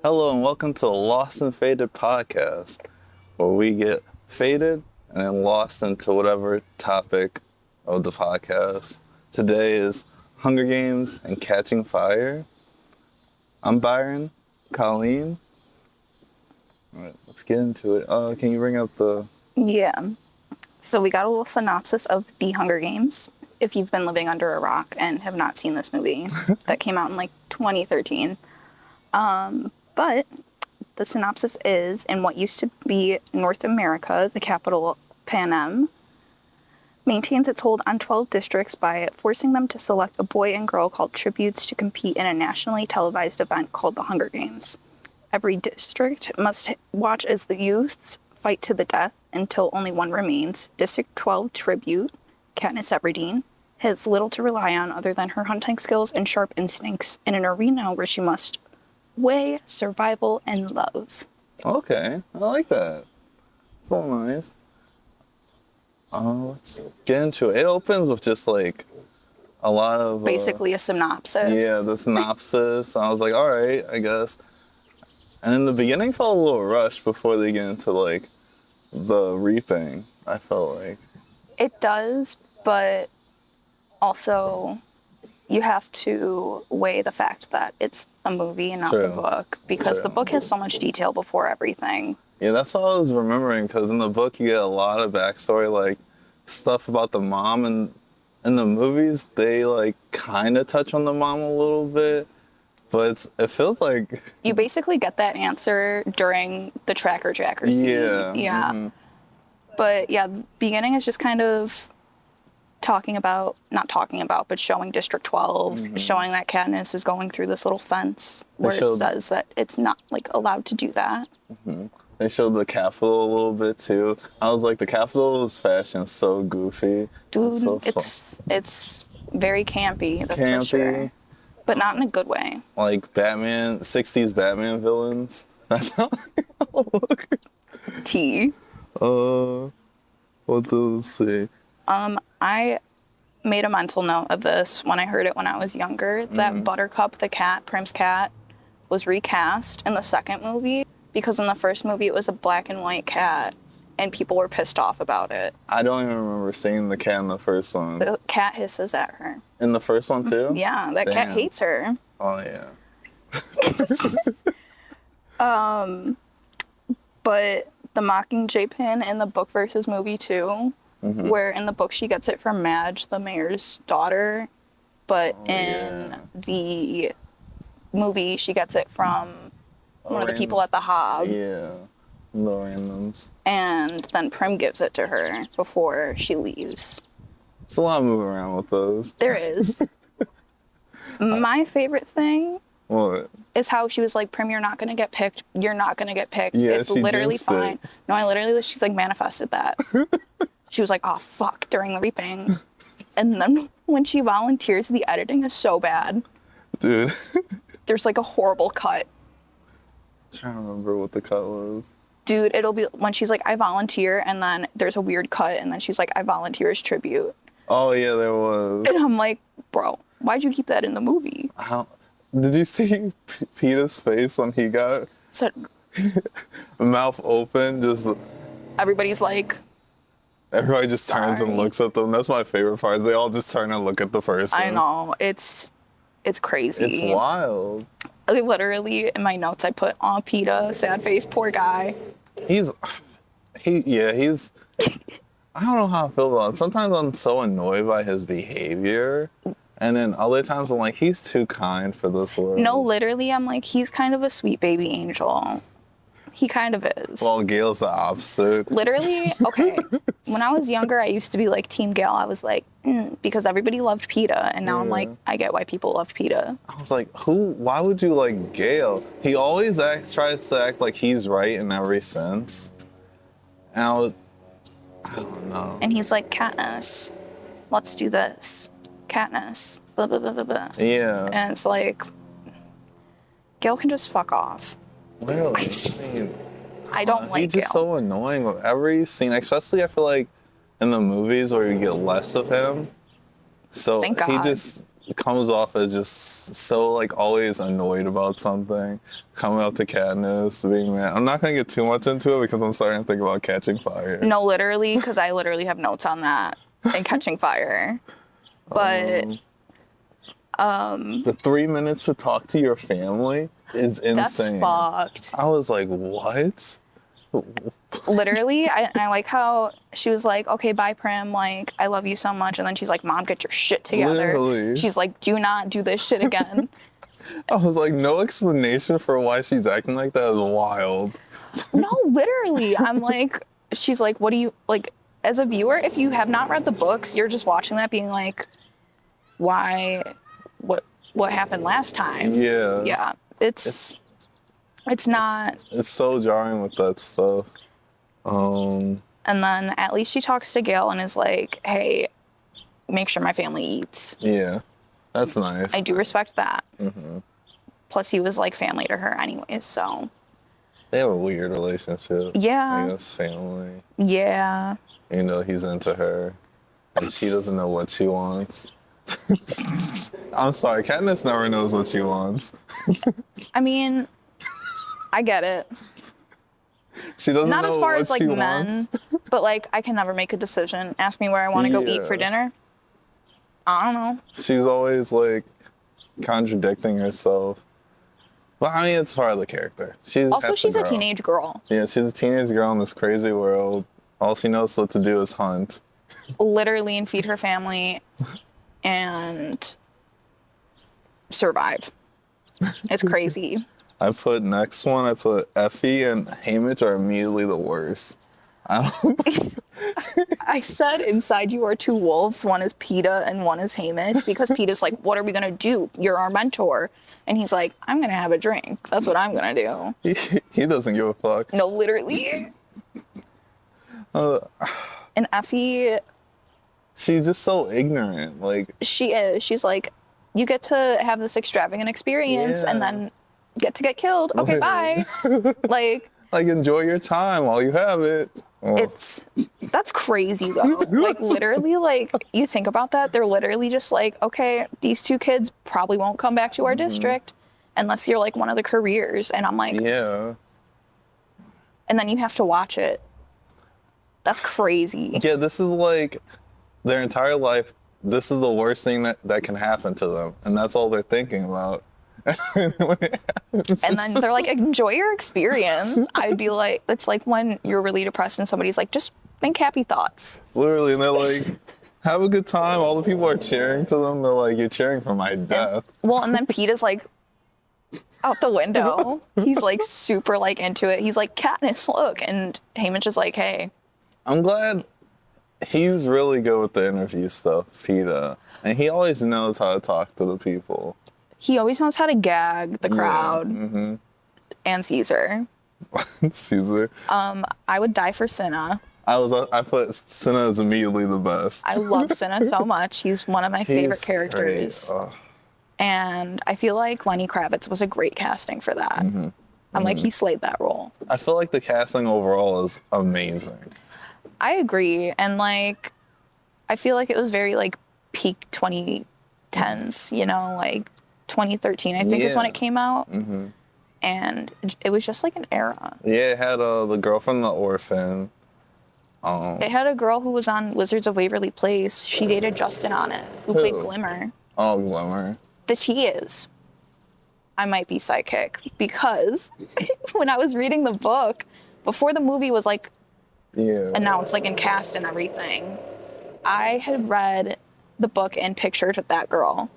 Hello and welcome to the Lost and Faded podcast, where we get faded and then lost into whatever topic of the podcast. Today is Hunger Games and Catching Fire. I'm Byron. Colleen. All right, let's get into it. Can you bring up the... Yeah. So we got a little synopsis of The Hunger Games, if you've been living under a rock and have not seen this movie. That came out in like 2013. But the synopsis is, in what used to be North America, the capital Panem maintains its hold on 12 districts by forcing them to select a boy and girl called tributes to compete in a nationally televised event called the Hunger Games. Every district must watch as the youths fight to the death until only one remains. District 12 tribute, Katniss Everdeen, has little to rely on other than her hunting skills and sharp instincts in an arena where she must weigh survival and love. Okay, I like that. So nice. Let's get into it. It opens with just like a lot of... Basically a synopsis. Yeah, the synopsis. I was like, all right, I guess. And in the beginning felt a little rushed before they get into like the reaping, I felt like. It does, but also you have to weigh the fact that it's a movie and not the book, because the book has so much detail before everything. Yeah, that's what I was remembering, because in the book you get a lot of backstory, like stuff about the mom, and in the movies they like kind of touch on the mom a little bit, but it feels like... You basically get that answer during the Tracker scene. Yeah. Yeah. Mm-hmm. But yeah, the beginning is just kind of but showing District 12, showing that Katniss is going through this little fence where it says that it's not like allowed to do that. Mm-hmm. They showed the Capitol a little bit too. I was like, the Capitol's fashion so goofy. Dude, it's very campy, that's for sure. But not in a good way. Like 60s Batman villains. That's how they all look. T. What does it say? I made a mental note of this when I heard it when I was younger, that Buttercup, the cat, Prim's cat, was recast in the second movie, because in the first movie it was a black and white cat, and people were pissed off about it. I don't even remember seeing the cat in the first one. The cat hisses at her. In the first one too? Yeah, that cat hates her. Oh yeah. But the Mockingjay pin in the book versus movie too, where in the book she gets it from Madge, the mayor's daughter, but in the movie she gets it from one of the people at the Hob. Yeah, the randoms. And then Prim gives it to her before she leaves. It's a lot of moving around with those. There is. My favorite thing... What? Is how she was like, Prim, you're not going to get picked. You're not going to get picked. Yeah, it's literally fine. No, she's like manifested that. She was like, oh, fuck, during the reaping. And then when she volunteers, the editing is so bad. Dude. There's like a horrible cut. I'm trying to remember what the cut was. Dude, it'll be when she's like, I volunteer, and then there's a weird cut, and then she's like, I volunteer as tribute. Oh, yeah, there was. And I'm like, bro, why'd you keep that in the movie? Did you see Peeta's face when he got mouth open? Just everybody's like... Everybody just turns and looks at them. That's my favorite part. Is they all just turn and look at the person. I know. It's crazy. It's wild. Literally, in my notes, I put, "Aw, Peeta, sad face, poor guy." He's... I don't know how I feel about it. Sometimes I'm so annoyed by his behavior. And then other times I'm like, he's too kind for this world. No, literally, I'm like, he's kind of a sweet baby angel. He kind of is. Well, Gail's the opposite. Literally, okay. When I was younger, I used to be like Team Gail. I was like, because everybody loved Peeta. And now I'm like, I get why people loved Peeta. I was like, why would you like Gail? He always tries to act like he's right in every sense. And I don't know. And he's like, Katniss, let's do this. Katniss, blah, blah, blah, blah, blah. Yeah. And it's like, Gail can just fuck off. Literally. I don't like Gail. He's just so annoying with every scene, especially I feel like in the movies where you get less of him. So Thank God. comes off as just so like always annoyed about something, coming up to Katniss, being mad. I'm not gonna get too much into it because I'm starting to think about Catching Fire. No, literally, because I literally have notes on that and Catching Fire. But the 3 minutes to talk to your family is insane. that's fucked. I was like, what? Literally, I like how she was like, okay, bye, Prim, like, I love you so much. And then she's like, Mom, get your shit together. Literally. She's like, do not do this shit again. I was like, no explanation for why she's acting like that is wild. No, literally. I'm like, she's like, what do you, like, as a viewer, if you have not read the books, you're just watching that being like, why, what happened last time? Yeah. Yeah. It's not. It's so jarring with that stuff. And then at least she talks to Gail and is like, hey, make sure my family eats. Yeah. That's nice. I do respect that. Mm-hmm. Plus, he was like family to her anyways, so. They have a weird relationship. Yeah. I guess family. Yeah. You know, he's into her. And she doesn't know what she wants. I'm sorry, Katniss never knows what she wants. I mean, I get it. She doesn't Not know as far what as like she men, wants. but like I can never make a decision. Ask me where I want to go eat for Yeah. dinner. I don't know. She's always like contradicting herself. But I mean, it's part of the character. Also, she's a teenage girl. Yeah, she's a teenage girl in this crazy world. All she knows what to do is hunt. Literally, and feed her family and survive. It's crazy. I put Effie and Haymitch are immediately the worst. I said inside you are two wolves. One is Peeta and one is Haymitch because Peeta's like, what are we going to do? You're our mentor. And he's like, I'm going to have a drink. That's what I'm going to do. He doesn't give a fuck. No, literally. And Effie, she's just so ignorant. Like, she is. She's like, you get to have this extravagant experience and Yeah. then get killed. Okay, bye. Like enjoy your time while you have it. Oh. That's crazy though. Like literally, like you think about that, they're literally just like, okay, these two kids probably won't come back to our district unless you're like one of the careers. And I'm like, Yeah. And then you have to watch it. That's crazy. Yeah, this is like their entire life. This is the worst thing that can happen to them. And that's all they're thinking about. And then they're like, enjoy your experience. I'd be like, it's like when you're really depressed and somebody's like, just think happy thoughts. Literally, and they're like, have a good time. All the people are cheering to them. They're like, you're cheering for my death. And then Peeta's like out the window. He's like super like into it. He's like, Katniss, look. And Haymitch is like, hey. I'm glad he's really good with the interview stuff, Peeta. And he always knows how to talk to the people. He always knows how to gag the crowd and Caesar. Caesar. I would die for Cinna. I put Cinna as immediately the best. I love Cinna so much. He's one of my favorite characters. And I feel like Lenny Kravitz was a great casting for that. I'm like, he slayed that role. I feel like the casting overall is amazing. I agree. And like, I feel like it was very like peak 2010s, you know, like 2013, I think is when it came out. And it was just like an era. Yeah, it had the girl from The Orphan. It had a girl who was on Wizards of Waverly Place. She dated Justin on it, who played Glimmer. Oh, Glimmer. The T is, I might be psychic, because when I was reading the book, before the movie was like announced, like in cast and everything, I had read the book and pictured that girl.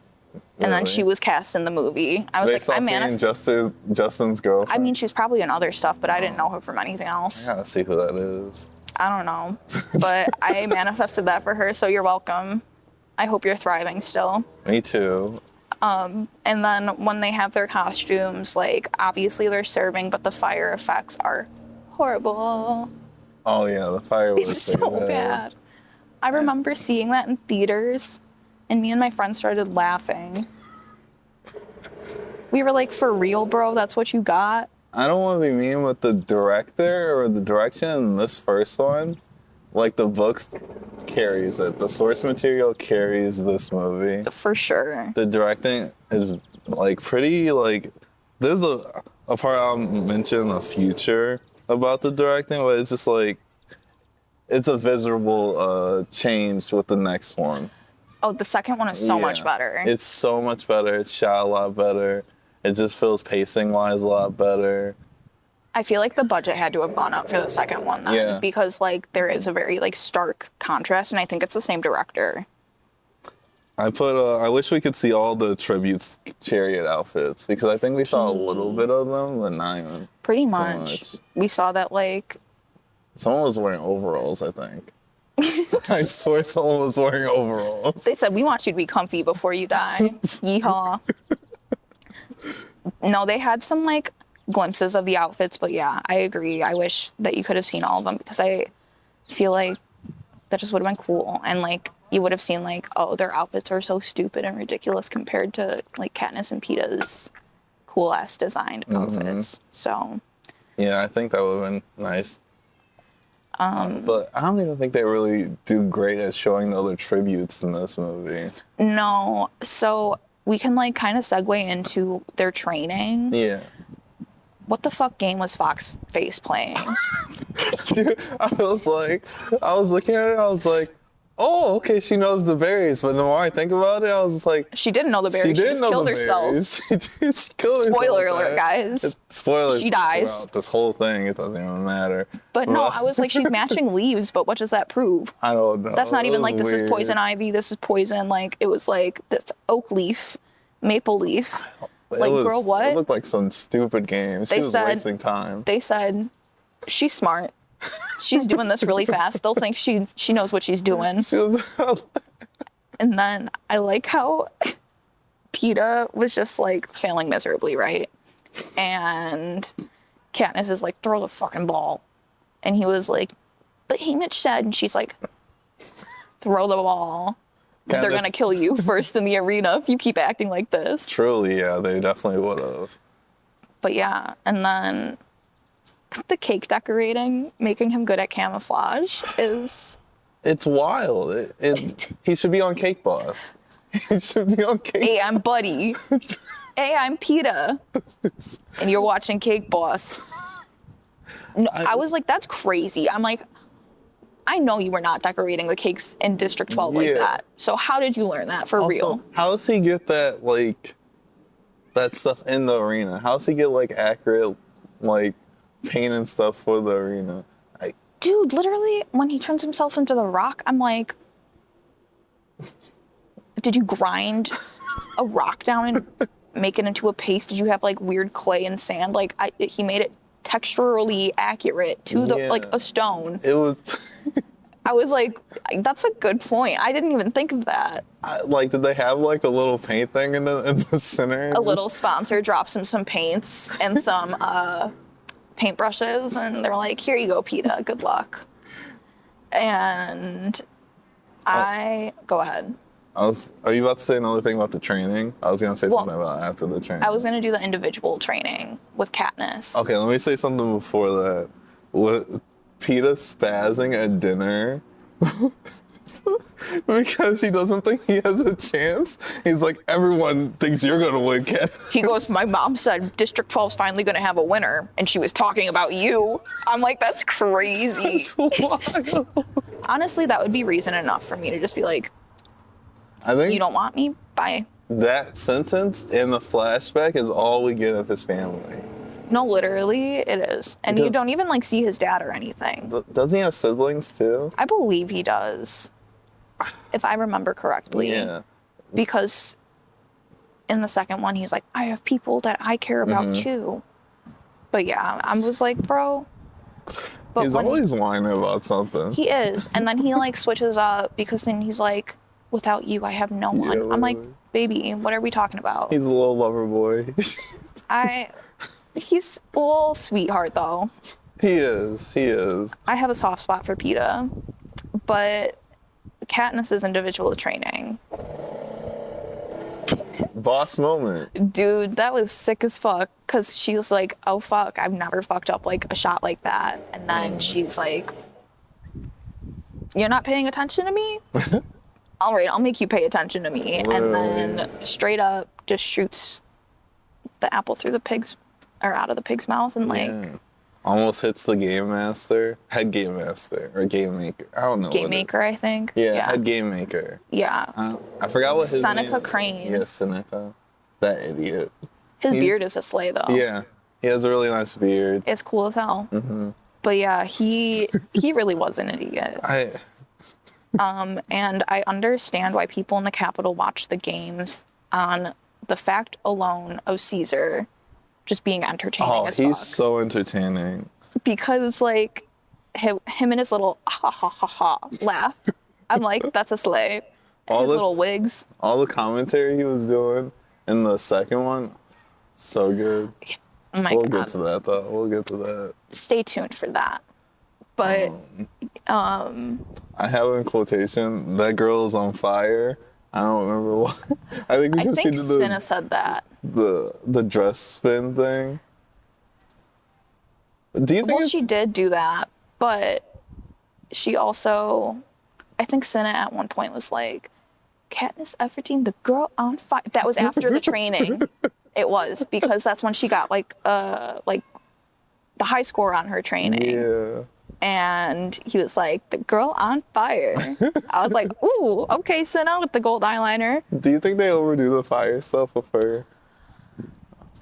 And then she was cast in the movie. I was like, I manifested Justin's girlfriend. I mean, she's probably in other stuff, but I didn't know her from anything else. I gotta see who that is. I don't know. But I manifested that for her, so you're welcome. I hope you're thriving still. Me too. And then when they have their costumes, like, obviously they're serving, but the fire effects are horrible. Oh, yeah, the fire was It's so bad. I remember seeing that in theaters, and me and my friends started laughing. We were like, for real, bro? That's what you got? I don't want to be mean with the director or the direction in this first one, like the books carries it. The source material carries this movie. For sure. The directing is like pretty like there's a part I'll mention in the future about the directing, but it's just like it's a visible change with the next one. Oh, the second one is so much better. It's so much better. It's shot a lot better. It just feels pacing wise a lot better. I feel like the budget had to have gone up for the second one then, Yeah. because like there is a very like stark contrast, and I think it's the same director. I wish we could see all the tributes chariot outfits because I think we saw a little bit of them, but not even Pretty too much. We saw that like someone was wearing overalls, I think. I swear someone was wearing overalls. they said, we want you to be comfy before you die. Yeehaw. No, they had some like glimpses of the outfits, but yeah, I agree. I wish that you could have seen all of them because I feel like that just would have been cool. And like you would have seen like, oh, their outfits are so stupid and ridiculous compared to like Katniss and Peeta's cool ass designed outfits. So Yeah, I think that would have been nice. But I don't even think they really do great at showing the other tributes in this movie. no, so we can like kind of segue into their training. Yeah. What the fuck game was Fox Face playing? Dude, I was looking at it, I was like, oh, okay, she knows the berries. But the more I think about it, I was just like, She didn't know the berries. She just killed herself. She killed herself. Spoiler alert, guys. Spoilers. She dies. Throughout this whole thing, it doesn't even matter. But no, I was like, she's matching leaves, but what does that prove? I don't know. That's not It even was like, this is weird. poison ivy, this is poison. Like, it was like, this oak leaf, maple leaf. Like, girl, what? It looked like some stupid game. She was wasting time. They said, she's smart. She's doing this really fast. They'll think she knows what she's doing. She was, And then I like how Peeta was just like failing miserably, right? And Katniss is like, throw the fucking ball. And he was like, but Haymitch said, and she's like, throw the ball. They're gonna kill you first in the arena if you keep acting like this. Truly, yeah, they definitely would have. But yeah, and then the cake decorating, making him good at camouflage is... It's wild. He should be on Cake Boss. He should be on Cake. Hey, I'm Buddy. Hey, I'm Peeta. And you're watching Cake Boss. No, I was like, that's crazy. I'm like, I know you were not decorating the cakes in District 12 like that. So how did you learn that for real? How does he get that, like, that stuff in the arena? How does he get, like, accurate, like, paint and stuff for the arena? Dude, literally, when he turns himself into the rock, I'm like, did you grind a rock down and make it into a paste? Did you have, like, weird clay and sand? Like, he made it texturally accurate to the like a stone. It was... I was like, that's a good point. I didn't even think of that. Like, did they have, like, a little paint thing in the center? A little sponsor drops him some paints and some paintbrushes, and they're like, here you go, Peeta, good luck. And go ahead. Are you about to say another thing about the training? I was going to say something about after the training. I was going to do the individual training with Katniss. Okay, let me say something before that. With Peeta spazzing at dinner because he doesn't think he has a chance. He's like, everyone thinks you're going to win, Katniss. He goes, my mom said District 12's finally going to have a winner, and she was talking about you. I'm like, that's crazy. That's wild. Honestly, that would be reason enough for me to just be like, I think you don't want me? Bye. that sentence in the flashback is all we get of his family. No, literally, it is. And you don't even, like, see his dad or anything. Doesn't he have siblings, too? I believe he does, if I remember correctly. Yeah. Because in the second one, he's like, I have people that I care about, too. But yeah, I was like, bro. But He's always whining about something. He is. And then he, like, switches up because then he's like, without you, I have no one. Yeah, I'm like, baby, what are we talking about? He's a little lover boy. He's a little sweetheart, though. He is. I have a soft spot for Peeta, but Katniss's individual training. Boss moment. Dude, that was sick as fuck, because she was like, oh fuck, I've never fucked up like a shot like that. And then she's like, you're not paying attention to me? All right, I'll make you pay attention to me. Literally. And then straight up just shoots the apple through the pig's, or out of the pig's mouth, and like Yeah. Almost hits the game master, head game master, or game maker. I don't know. game maker, I think. Yeah, head game maker. Yeah. I forgot what his Seneca name. Crane. Yeah, Seneca. That idiot. His beard is a slay though. Yeah, he has a really nice beard. It's cool as hell. But yeah, he really was an idiot. And I understand why people in the Capitol watch the games on the fact alone of Caesar just being entertaining as fuck. He's so entertaining. Because like him and his little ha ha ha ha laugh. I'm like, that's a slay. And his little wigs. All the commentary he was doing in the second one, so good. Oh my We'll God. get to that though. We'll get to that. Stay tuned for that. But I have in quotation, that girl is on fire. I don't remember what. I think because she did Cinna said that. the dress spin thing. Do you think She did do that, but she also, I think Cinna at one point was like, Katniss Everdeen, the girl on fire. That was after the training. It was, because that's when she got like the high score on her training. Yeah. And he was like, the girl on fire. I was like, ooh, okay, Cinna with the gold eyeliner. Do you think they overdo the fire stuff with her?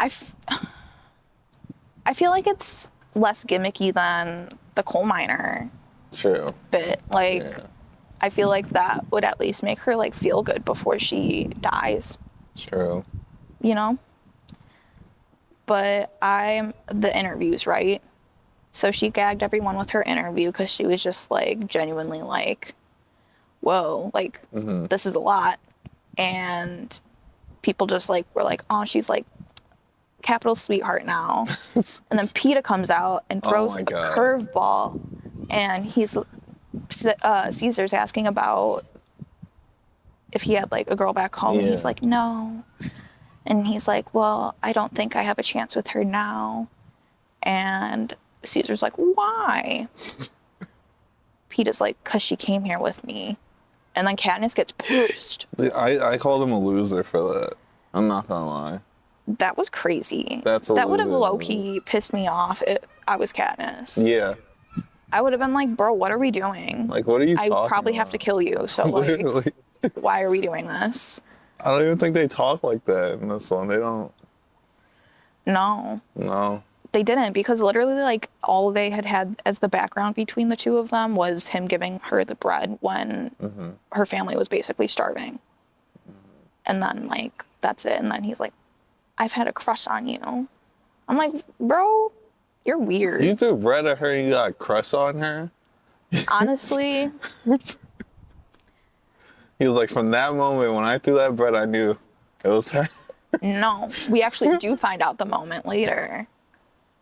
I feel like it's less gimmicky than the coal miner True. bit. Like, Yeah. I feel like that would at least make her like feel good before she dies, True. you know? But the interviews, right? So she gagged everyone with her interview because she was just like genuinely like, whoa, like this is a lot. And people just like were like, oh, she's like Capital sweetheart now. And then Peeta comes out and throws my a God. curveball, and Caesar's asking about if he had like a girl back home. And he's Yeah. like, no. And he's like, well, I don't think I have a chance with her now. And Caesar's like, why? Peeta's like, because she came here with me. And then Katniss gets pissed. I called him a loser for that. I'm not gonna lie. That was crazy. That's a that would have loser. low-key pissed me off if I was Katniss. Yeah. I would have been like, bro, what are we doing? Like, what are you talking I probably have about? to kill you. So like, Literally. why are we doing this? I don't even think they talk like that in this one. They don't. No, No. they didn't, because literally like all they had as the background between the two of them was him giving her the bread when her family was basically starving. And then like, that's it. And then he's like, I've had a crush on you. I'm like, bro, you're weird. You threw bread at her and you got a crush on her? Honestly, He was like, from that moment when I threw that bread, I knew it was her. no. We actually do find out the moment later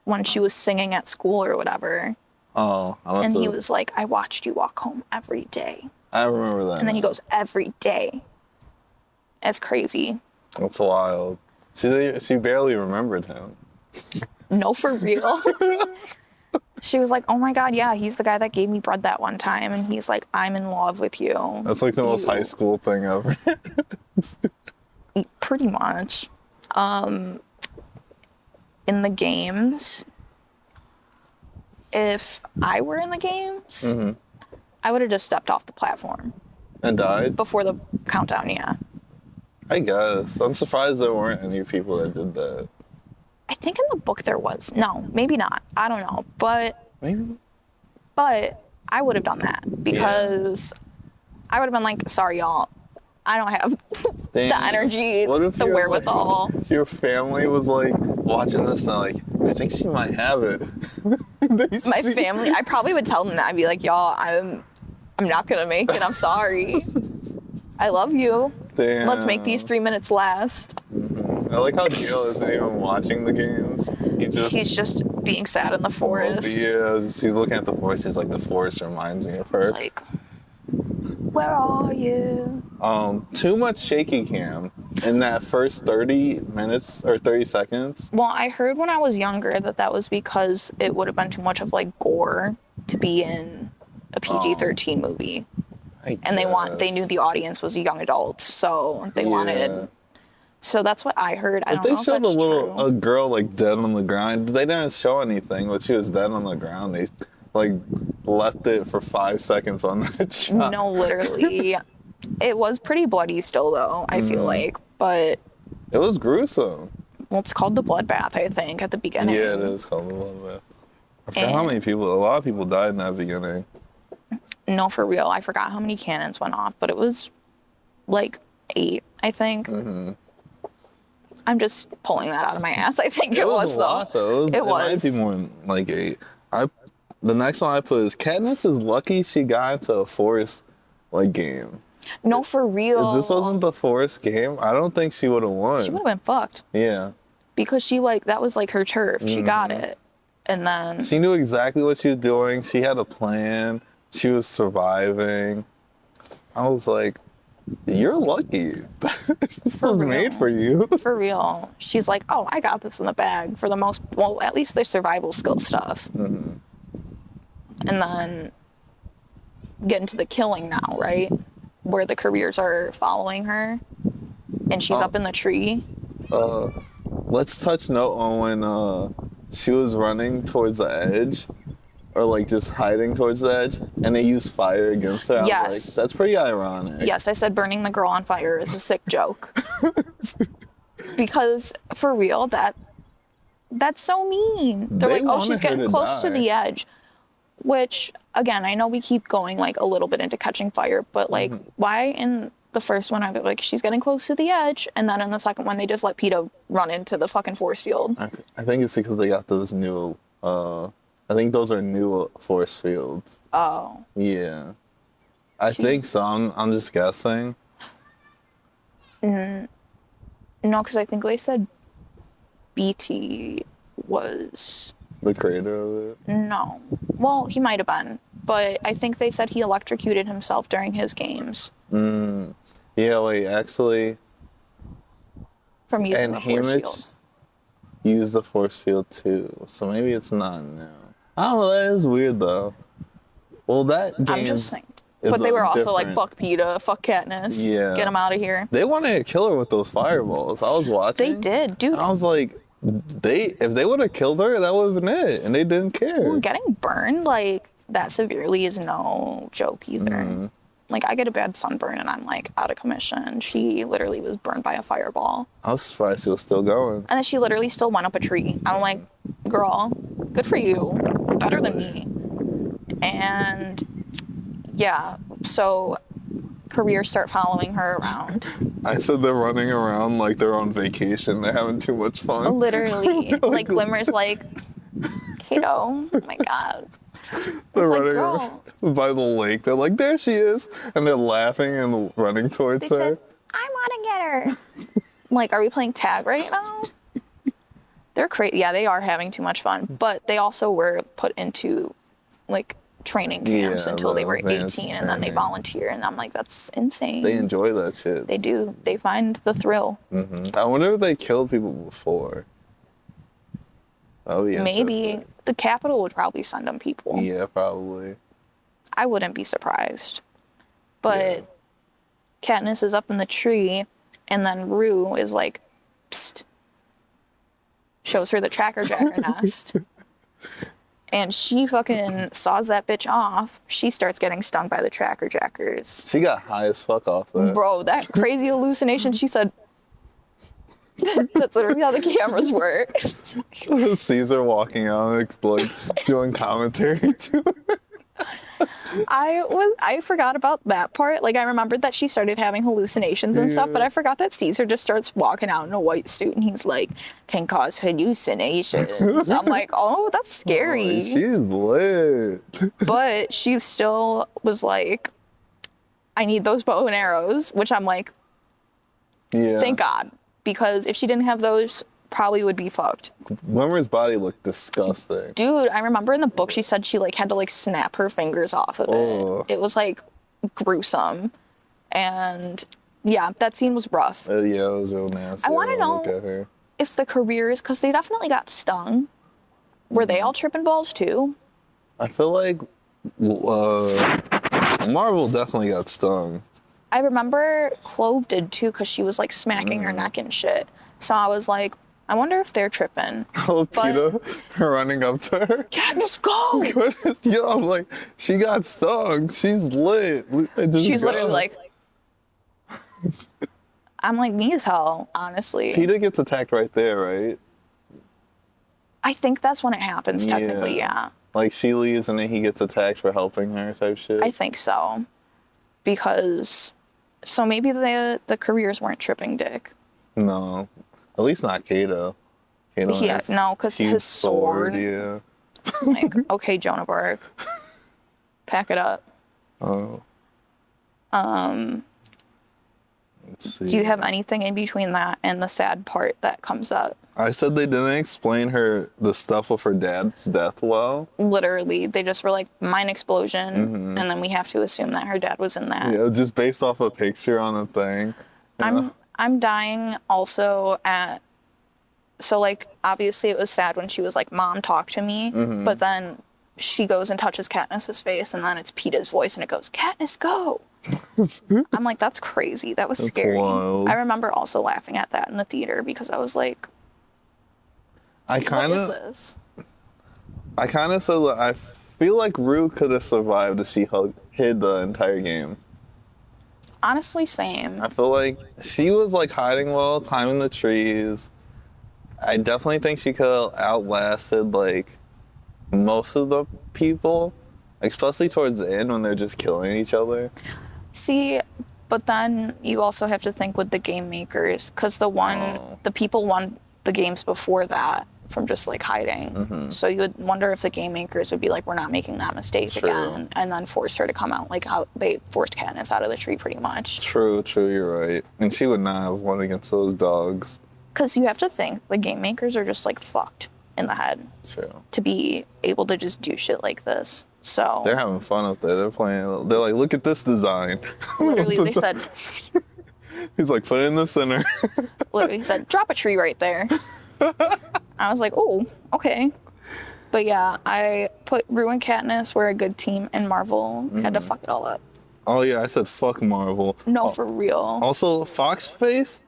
when she was singing at school or whatever. Oh, And he was like, I watched you walk home every day. I remember that. And then he goes, every day. It's crazy. That's wild. She barely remembered him. No, for real. She was like, oh my God, yeah, he's the guy that gave me bread that one time. And he's like, I'm in love with you. That's like the most high school thing ever. Pretty much. In the games, if I were in the games, I would have just stepped off the platform And died? before the countdown, yeah. I guess. I'm surprised there weren't any people that did that. I think in the book there was. No, maybe not. I don't know. But Maybe. I would have done that because I would have been like, sorry, y'all. I don't have the Damn. energy, What if the your, wherewithal. Like, your family was like watching this and they're like, I think she might have it. My family, I probably would tell them that. I'd be like, y'all, I'm not going to make it. I'm sorry. I love you. Damn. Let's make these 3 minutes last. I like how Gale isn't even watching the games. He's just being sad in the forest. Yeah, he's looking at the forest. He's like, the forest reminds me of her. Like, where are you? Too much shaky cam in that first 30 minutes or 30 seconds. Well, I heard when I was younger that was because it would have been too much of like gore to be in a PG-13 movie. I And they knew guess. the audience was young adults, so they wanted. So that's what I heard. I If don't they know if showed that's a true. girl like dead on the ground, they didn't show anything, but she was dead on the ground. They like left it for 5 seconds on that shot. No, literally. It was pretty bloody still, though, I feel like. But, It was gruesome. well, it's called the bloodbath, I think, at the beginning. Yeah, it is called the bloodbath. I forgot how many people. A lot of people died in that beginning. No, for real. I forgot how many cannons went off, but it was like 8, I think. I'm just pulling that out of my ass. I think it was a lot, though. It might be more than like 8. The next one I put is Katniss is lucky she got into a forest like game. No, for real. If this wasn't the forest game, I don't think she would have won. She would have been fucked. Yeah. Because she, like, that was like her turf. She got it. And then. She knew exactly what she was doing. She had a plan. She was surviving. I was like, you're lucky. This was made for you. For real. She's like, oh, I got this in the bag for the most, well, at least there's survival skill stuff. And then get into the killing now, right? Where the careers are following her. And she's up in the tree. Let's touch note on when she was running towards the edge. Or like just hiding towards the edge, and they use fire against her. I was like, that's pretty ironic. Yes, I said burning the girl on fire is a sick joke. Because for real, that's so mean. They're They like, oh, wanted she's her getting to close to die. the edge. Which, again, I know we keep going like a little bit into catching fire, but like, why in the first one are they like, she's getting close to the edge, and then in the second one they just let Peeta run into the fucking force field? I think it's because they got those new. I think those are new force fields. Oh. Yeah. I think so. I'm just guessing. No, because I think they said BT was. The creator of it. No. Well, he might have been. But I think they said he electrocuted himself during his games. Yeah, like actually. From using And the force Haymitch field. used the force field too. So maybe it's not new. I don't know. That is weird though. Well, that game. I'm just saying. But they were also like, fuck Peeta, fuck Katniss. Yeah. Get him out of here. They wanted to kill her with those fireballs. I was watching. They did, dude. And I was like, if they would have killed her, that would have been it. And they didn't care. Getting burned like that severely is no joke either. Like, I get a bad sunburn and I'm like out of commission. She literally was burned by a fireball. I was surprised she was still going. And then she literally still went up a tree. I'm like, girl, good for you. Better than me. And yeah, so careers start following her around. I said they're running around like they're on vacation. They're having too much fun. Literally. Like, Glimmer's like, Kato, oh my God. They're like, running girl. around by the lake. They're like, there she is. And they're laughing and running towards They her. said, I want to get her. I'm like, are we playing tag right now? They're crazy. Yeah, they are having too much fun. But they also were put into, like, training camps until they were 18, and then they volunteer. And I'm like, that's insane. They enjoy that shit. They do. They find the thrill. I wonder if they killed people before. That would be Maybe. interesting. The Capitol would probably send them people. Yeah, probably. I wouldn't be surprised. But Katniss is up in the tree, and then Rue is like, psst. Shows her the Tracker Jacker nest. And she fucking saws that bitch off. She starts getting stung by the Tracker Jackers. She got high as fuck off that. Bro, that crazy hallucination, she said, that's literally how the cameras work. Caesar walking out like doing commentary to her. I forgot about that part. Like, I remembered that she started having hallucinations and stuff, but I forgot that Caesar just starts walking out in a white suit and he's like, can cause hallucinations. I'm like, oh, that's scary. Oh, she's lit. But she still was like, I need those bow and arrows, which I'm like, thank God. Because if she didn't have those, probably would be fucked. Glimmer's body looked disgusting. Dude, I remember in the book she said she like had to like snap her fingers off of it. It was like gruesome. And yeah, that scene was rough. Yeah, it was real nasty. I want to look at know her. if the careers, because they definitely got stung. Were they all tripping balls too? I feel like Marvel definitely got stung. I remember Clove did too, because she was like smacking her neck and shit. So I was like, I wonder if they're tripping. Oh, Peeta running up to her. Katniss, go! Yo, I'm like, she got stung. She's lit. She's literally like, I'm like, me as hell, honestly. Peeta gets attacked right there, right? I think that's when it happens, technically, yeah. Like, she leaves and then he gets attacked for helping her type shit? I think so. Because, so maybe the careers weren't tripping dick. No. At least not Kato. Yeah, no, because his sword. Yeah. Like, okay, Jonah Burke. Pack it up. Oh. Let's see. Do you have anything in between that and the sad part that comes up? I said they didn't explain the stuff of her dad's death well. Literally, they just were like, mine explosion, and then we have to assume that her dad was in that. Yeah, just based off a picture on a thing. I'm dying also at, so like, obviously it was sad when she was like, Mom, talk to me, but then she goes and touches Katniss's face, and then it's Peeta's voice, and it goes, Katniss, go! I'm like, that's crazy. That was scary. Wild. I remember also laughing at that in the theater, because I was like, what is this? I kind of said that I feel like Rue could have survived if she hid the entire game. Honestly, same. I feel like she was like hiding well, climbing the trees. I definitely think she could have outlasted like most of the people, especially towards the end when they're just killing each other. See, but then you also have to think with the game makers, because the people won the games before that from just like hiding. So you would wonder if the game makers would be like, we're not making that mistake again, and then force her to come out, like how they forced Katniss out of the tree pretty much. True, you're right. And she would not have won against those dogs. Because you have to think the game makers are just like fucked in the head. True. To be able to just do shit like this. So they're having fun up there. They're playing. They're like, look at this design. Literally, they said. He's like, put it in the center. Literally, he said, drop a tree right there. I was like, oh, okay. But yeah, I put Rue and Katniss were a good team, and Marvel had to fuck it all up. Oh yeah, I said fuck Marvel. No, for real. Also, Foxface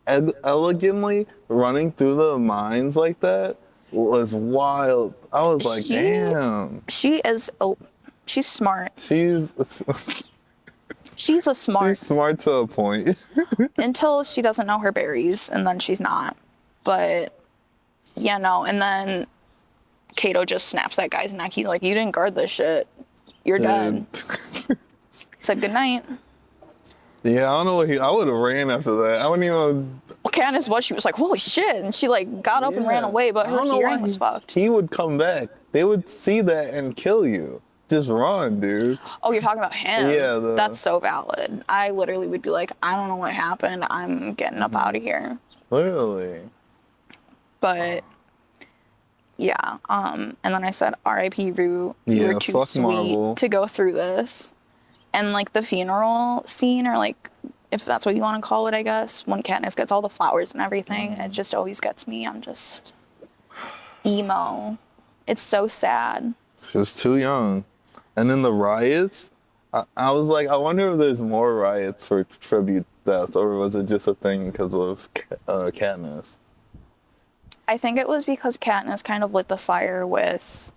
elegantly running through the mines like that was wild. I was like, damn. She's smart. She's a smart. She's smart to a point. Until she doesn't know her berries, and then she's not. But yeah, no. And then Kato just snaps that guy's neck. He's like, you didn't guard this shit. You're dead. Said goodnight. Yeah, I don't know what I would have ran after that. I wouldn't even. Well, Katniss was. She was like, holy shit. And she like got up and ran away, but her hearing was fucked. He would come back. They would see that and kill you. Just run, dude. Oh, you're talking about him? Yeah. That's so valid. I literally would be like, I don't know what happened. I'm getting up out of here. Literally. But yeah, and then I said, R.I.P. Rue, you were too sweet Marvel. to go through this. And like the funeral scene, or like, if that's what you want to call it, I guess, when Katniss gets all the flowers and everything, it just always gets me. I'm just emo. It's so sad. She was too young. And then the riots, I was like, I wonder if there's more riots for tribute deaths, or was it just a thing because of Katniss? I think it was because Katniss kind of lit the fire with,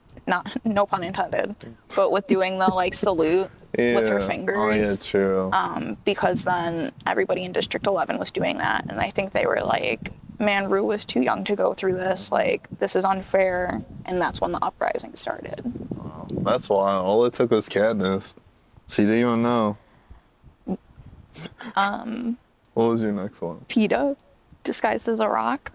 no pun intended, but with doing the like salute with her fingers. Oh yeah, true. Because then everybody in District 11 was doing that, and I think they were like, man, Rue was too young to go through this, like, this is unfair, and that's when the uprising started. Oh, that's why all it took was Katniss. She didn't even know. What was your next one? Peeta, disguised as a rock.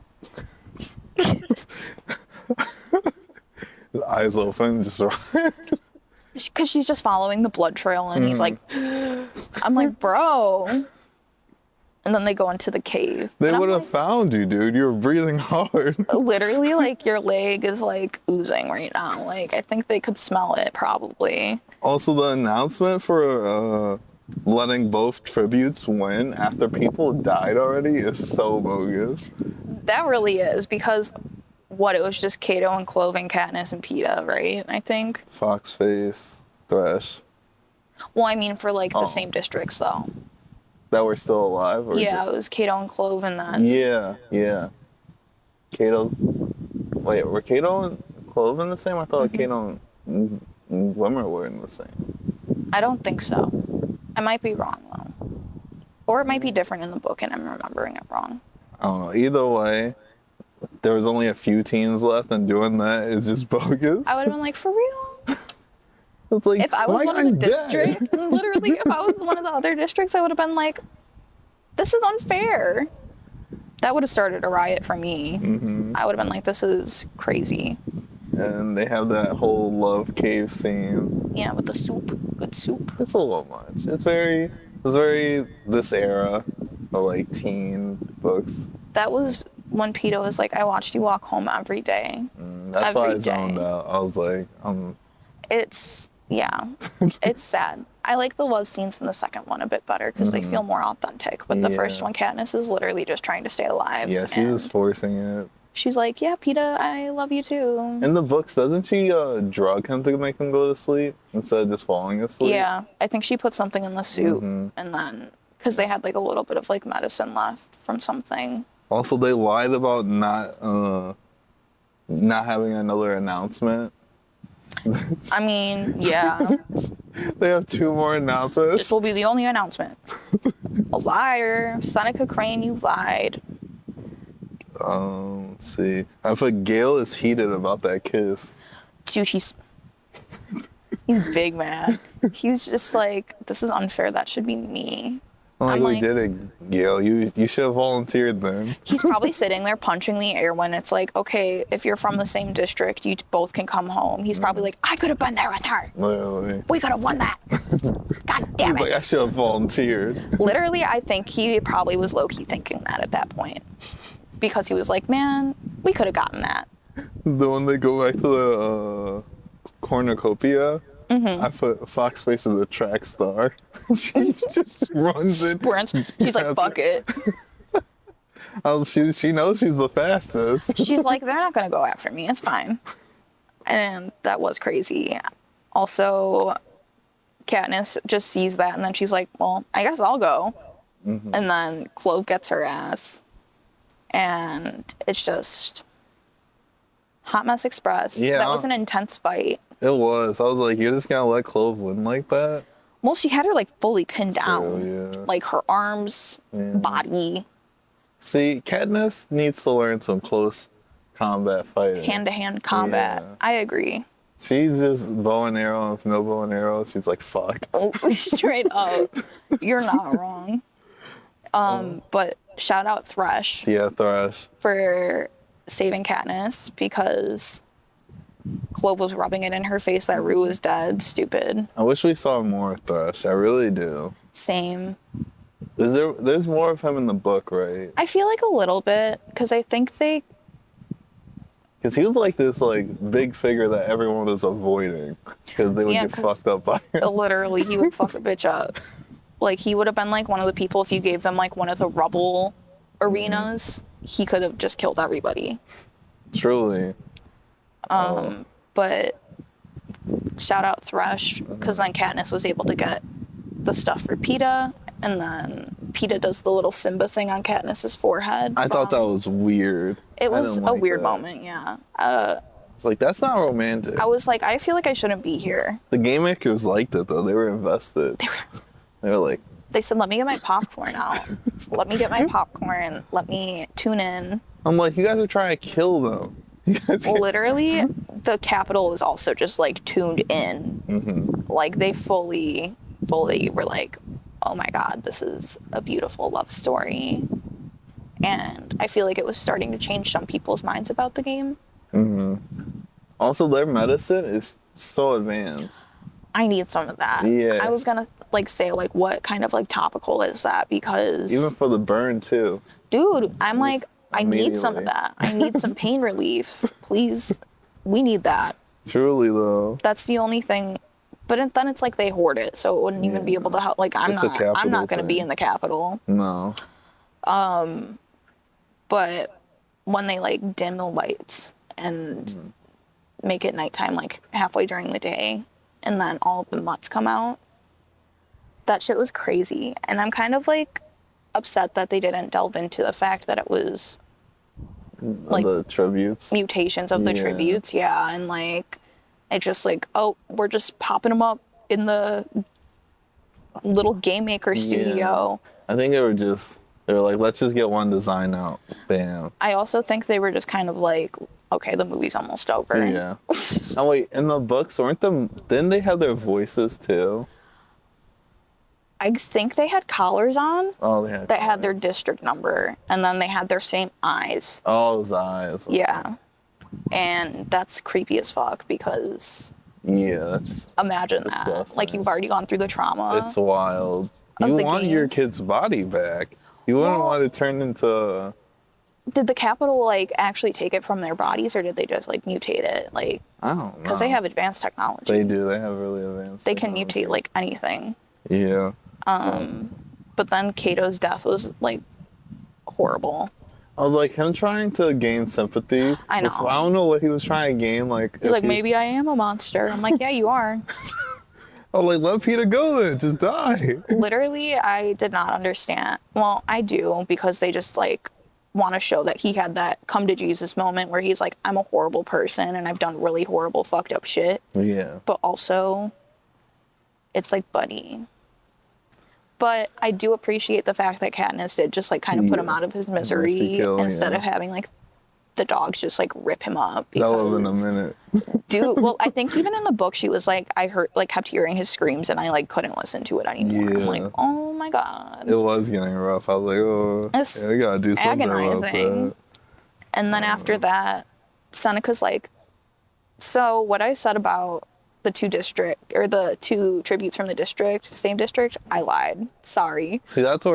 Eyes open, just Because she's just following the blood trail, and he's like, I'm like, bro. And then they go into the cave. They would have found you, dude. You were breathing hard. Literally, like, your leg is like oozing right now. Like, I think they could smell it probably. Also, the announcement for letting both tributes win after people died already is so bogus. That really is, because it was just Kato and Clove and Katniss and Peeta, right? I think. Foxface. Thresh. Well, I mean for like the Oh. same districts though. That were still alive? Or Yeah, it was Kato and Clove and then... Yeah. Kato. Wait, were Kato and Clove in the same? I thought Kato and Glimmer were in the same. I don't think so. I might be wrong though. Or it might be different in the book and I'm remembering it wrong. I don't know. Either way, there was only a few teams left, and doing that is just bogus. I would have been like, for real? It's like, If I was my one of the guy's dead. districts, literally, if I was one of the other districts, I would have been like, this is unfair. That would have started a riot for me. I would have been like, this is crazy. And they have that whole love cave scene. Yeah, with the soup. Good soup. It's a little much. It's very this era of like teen books. That was when Peeta was like, I watched you walk home every day. That's why I Every zoned day. out. I was like, It's, yeah, it's sad. I like the love scenes in the second one a bit better because they feel more authentic. But the first one, Katniss is literally just trying to stay alive. yeah, she's just forcing it. She's like, yeah, Peeta, I love you too. In the books, doesn't she drug him to make him go to sleep instead of just falling asleep? Yeah, I think she put something in the soup and then, because they had like a little bit of like medicine left from something. Also, they lied about not having another announcement. I mean, yeah, They have 2 more announcements. this will be the only announcement. A liar. Seneca Crane, you lied. Let's see. I put Gale is heated about that kiss. Dude, he's big mad. He's just like, this is unfair. That should be me. I'm like, we did it, Gale. You should have volunteered then. He's probably sitting there punching the air when it's like, okay, if you're from the same district, you both can come home. He's probably like, I could have been there with her. Literally. We could have won that. God damn He's it. like, I should have volunteered. Literally, I think he probably was low-key thinking that at that point. Because he was like, man, we could have gotten that. The one they go back to the cornucopia. I put Fox Face as a track star. She just runs it. Sprints. She's like, fuck it. She knows she's the fastest. She's like, they're not going to go after me. It's fine. And that was crazy. Also, Katniss just sees that and then she's like, well, I guess I'll go. And then Clove gets her ass. And it's just Hot Mess Express. Yeah. That was an intense fight. It was. I was like, you're just gonna let Clove win like that? Well, she had her like fully pinned down. yeah. Like her arms, body, See, Katniss needs to learn some close combat fighting. hand-to-hand combat. Yeah. I agree. She's just bow and arrow. If no bow and arrow, she's like, fuck. Oh, straight up. You're not wrong. But shout out Thresh Yeah, Thresh. for saving Katniss because Clove was rubbing it in her face that Rue was dead. Stupid. I wish we saw more of Thresh. I really do. Same. There's more of him in the book, right? I feel like a little bit because I think they... Because he was like this like big figure that everyone was avoiding because they would Yeah, get 'cause fucked up by him. Literally, he would fuck a bitch up. Like, he would have been like one of the people if you gave them like one of the rubble arenas, he could have just killed everybody. Truly. But shout out Thresh because then Katniss was able to get the stuff for Peeta, and then Peeta does the little Simba thing on Katniss's forehead. I thought that was weird. It I was didn't a like weird that. moment, yeah. It's like, that's not romantic. I was like, I feel like I shouldn't be here. The game makers liked it though. They were invested. They were like, They said, let me get my popcorn out. Let me get my popcorn. Let me tune in. I'm like, you guys are trying to kill them. You guys Well, literally, the Capitol was also just like tuned in. Like they fully were like, oh my God, this is a beautiful love story. And I feel like it was starting to change some people's minds about the game. Also, their medicine is so advanced. I need some of that. Yeah. I was gonna like say like what kind of like topical is that because Even for the burn too. dude, I'm like I need some of immediately. that. I need some pain relief. Please. We need that. Truly though. That's the only thing. But then it's like they hoard it, so it wouldn't even be able to help. Like I'm It's a not capital gonna be thing. in the Capitol. No. But when they like dim the lights and make it nighttime like halfway during the day and then all of the mutts come out. That shit was crazy. And I'm kind of like upset that they didn't delve into the fact that it was like the tributes. Mutations of the tributes, yeah. And like it just like, oh, we're just popping them up in the little game maker studio. I think they were like, let's just get one design out. Bam. I also think they were just kind of like, okay, the movie's almost over. Yeah. Oh wait, in the books, didn't they have their voices too? I think they had collars on. Oh, they had that had their district number, and then they had their same eyes. Oh, those eyes. Okay. Yeah. And that's creepy as fuck because that's imagine disgusting. that. Like, you've already gone through the trauma. It's wild. You want your kid's body back. You wouldn't want it turned into... Did the Capitol, like, actually take it from their bodies, or did they just, like, mutate it? Like, I don't know. Because they have advanced technology. They do. They have really advanced They technology. can mutate, like, anything. Yeah. But then Cato's death was, like, horrible. I was like, him trying to gain sympathy. I know. I don't know what he was trying to gain. Like, He's like, maybe I am a monster. I'm like, yeah, you are. I was like, let Peeta go then. Just die. Literally, I did not understand. Well, I do, because they just, like, want to show that he had that come to Jesus moment where he's like, I'm a horrible person and I've done really horrible, fucked up shit. Yeah. But also, it's like, buddy. But I do appreciate the fact that Katniss did just, like, kind of put him out of his misery instead of having, like, the dogs just, like, rip him up. That would have been a minute. Dude, well, I think even in the book, she was like, I heard, like, kept hearing his screams and I, like, couldn't listen to it anymore. Yeah. I'm like, oh my God. It was getting rough. I was like, oh, It's we gotta do something about agonizing. that. And then after that, Seneca's like, so what I said about the two tributes from the district, same district, I lied. Sorry. See, that's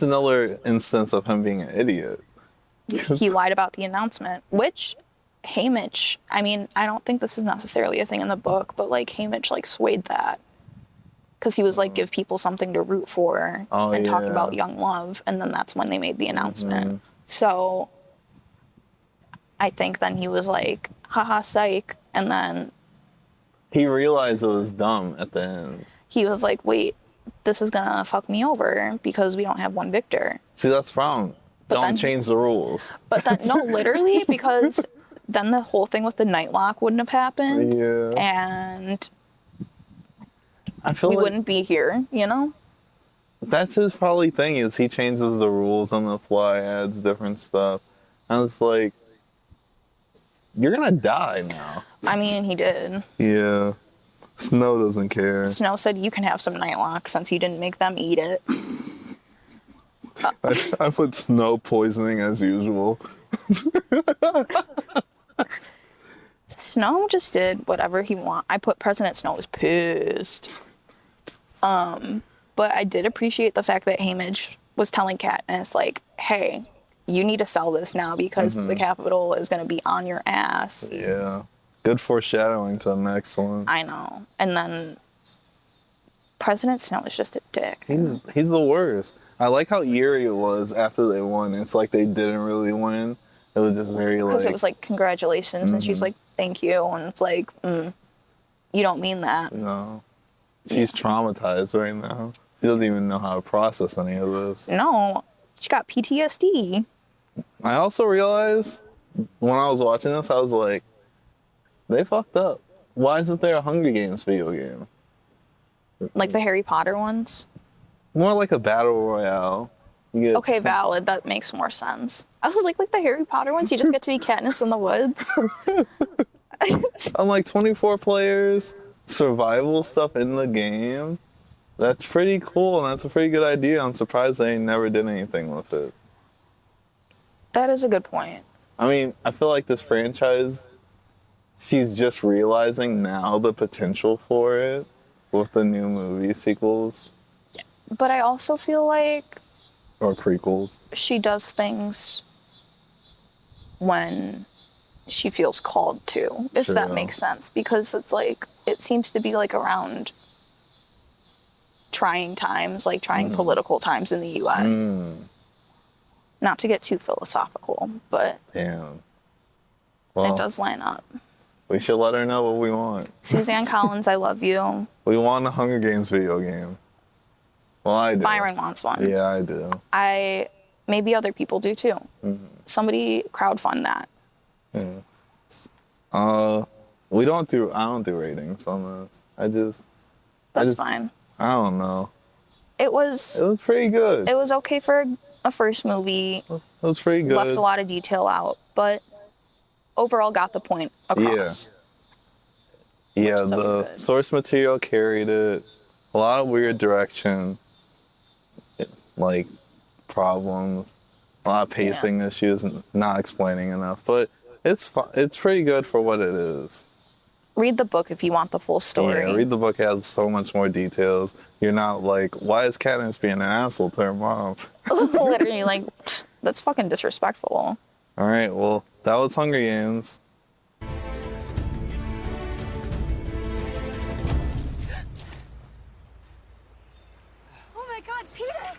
another instance of him being an idiot. He lied about the announcement, which Haymitch, I mean, I don't think this is necessarily a thing in the book, but, like, Haymitch, like, swayed that. Because he was like, give people something to root for and talked about young love. And then that's when they made the announcement. So I think then he was like, haha, psych. And then He realized it was dumb at the end. he was like, wait, this is going to fuck me over because we don't have one victor. See, that's wrong. Don't change the rules. But then, no, literally, because then the whole thing with the Nightlock wouldn't have happened. Yeah. And I feel we like wouldn't be here, you know? that's his probably thing is he changes the rules on the fly, adds different stuff. And it's like, you're gonna die now. I mean, he did. Yeah. Snow doesn't care. Snow said, you can have some Nightlock since you didn't make them eat it. I put snow poisoning as usual. Snow just did whatever he want. I put President Snow was pissed. But I did appreciate the fact that Haymitch was telling Katniss, like, hey, you need to sell this now because the Capitol is going to be on your ass. Yeah. Good foreshadowing to the next one. I know. And then President Snow is just a dick. He's the worst. I like how eerie it was after they won. It's like they didn't really win. It was just very like... Because it was like, congratulations. And she's like, thank you. And it's like, you don't mean that. No. She's traumatized right now. She doesn't even know how to process any of this. No. She got PTSD. I also realized when I was watching this, I was like, they fucked up. Why isn't there a Hunger Games video game? Like the Harry Potter ones? More like a battle royale. Okay, valid. That makes more sense. I was like the Harry Potter ones, you just get to be Katniss in the woods. I'm like 24 players, survival stuff in the game. That's pretty cool, and that's a pretty good idea. I'm surprised they never did anything with it. That is a good point. I mean, I feel like this franchise, she's just realizing now the potential for it with the new movie sequels. But I also feel like... Or prequels. She does things when she feels called to, if that makes sense. Because it's like, it seems to be like around trying times, like trying political times in the U.S. Not to get too philosophical, but Damn. it does line up. We should let her know what we want. Suzanne Collins, I love you. We want a Hunger Games video game. Well, I do. Byron wants one. Yeah, I do. Maybe other people do too. Mm-hmm. Somebody crowdfund that. Yeah. I don't do ratings on this. That's fine. I don't know. It was pretty good. It was okay for a first movie. It was pretty good. Left a lot of detail out, but overall got the point across. Yeah, the source material carried it. A lot of weird direction, like problems, a lot of pacing issues, and not explaining enough. But it's pretty good for what it is. Read the book if you want the full story. Yeah, read the book. It has so much more details. You're not like, why is Katniss being an asshole to her mom? Literally, like, that's fucking disrespectful. All right, well, that was Hunger Games. Oh my God, Peeta!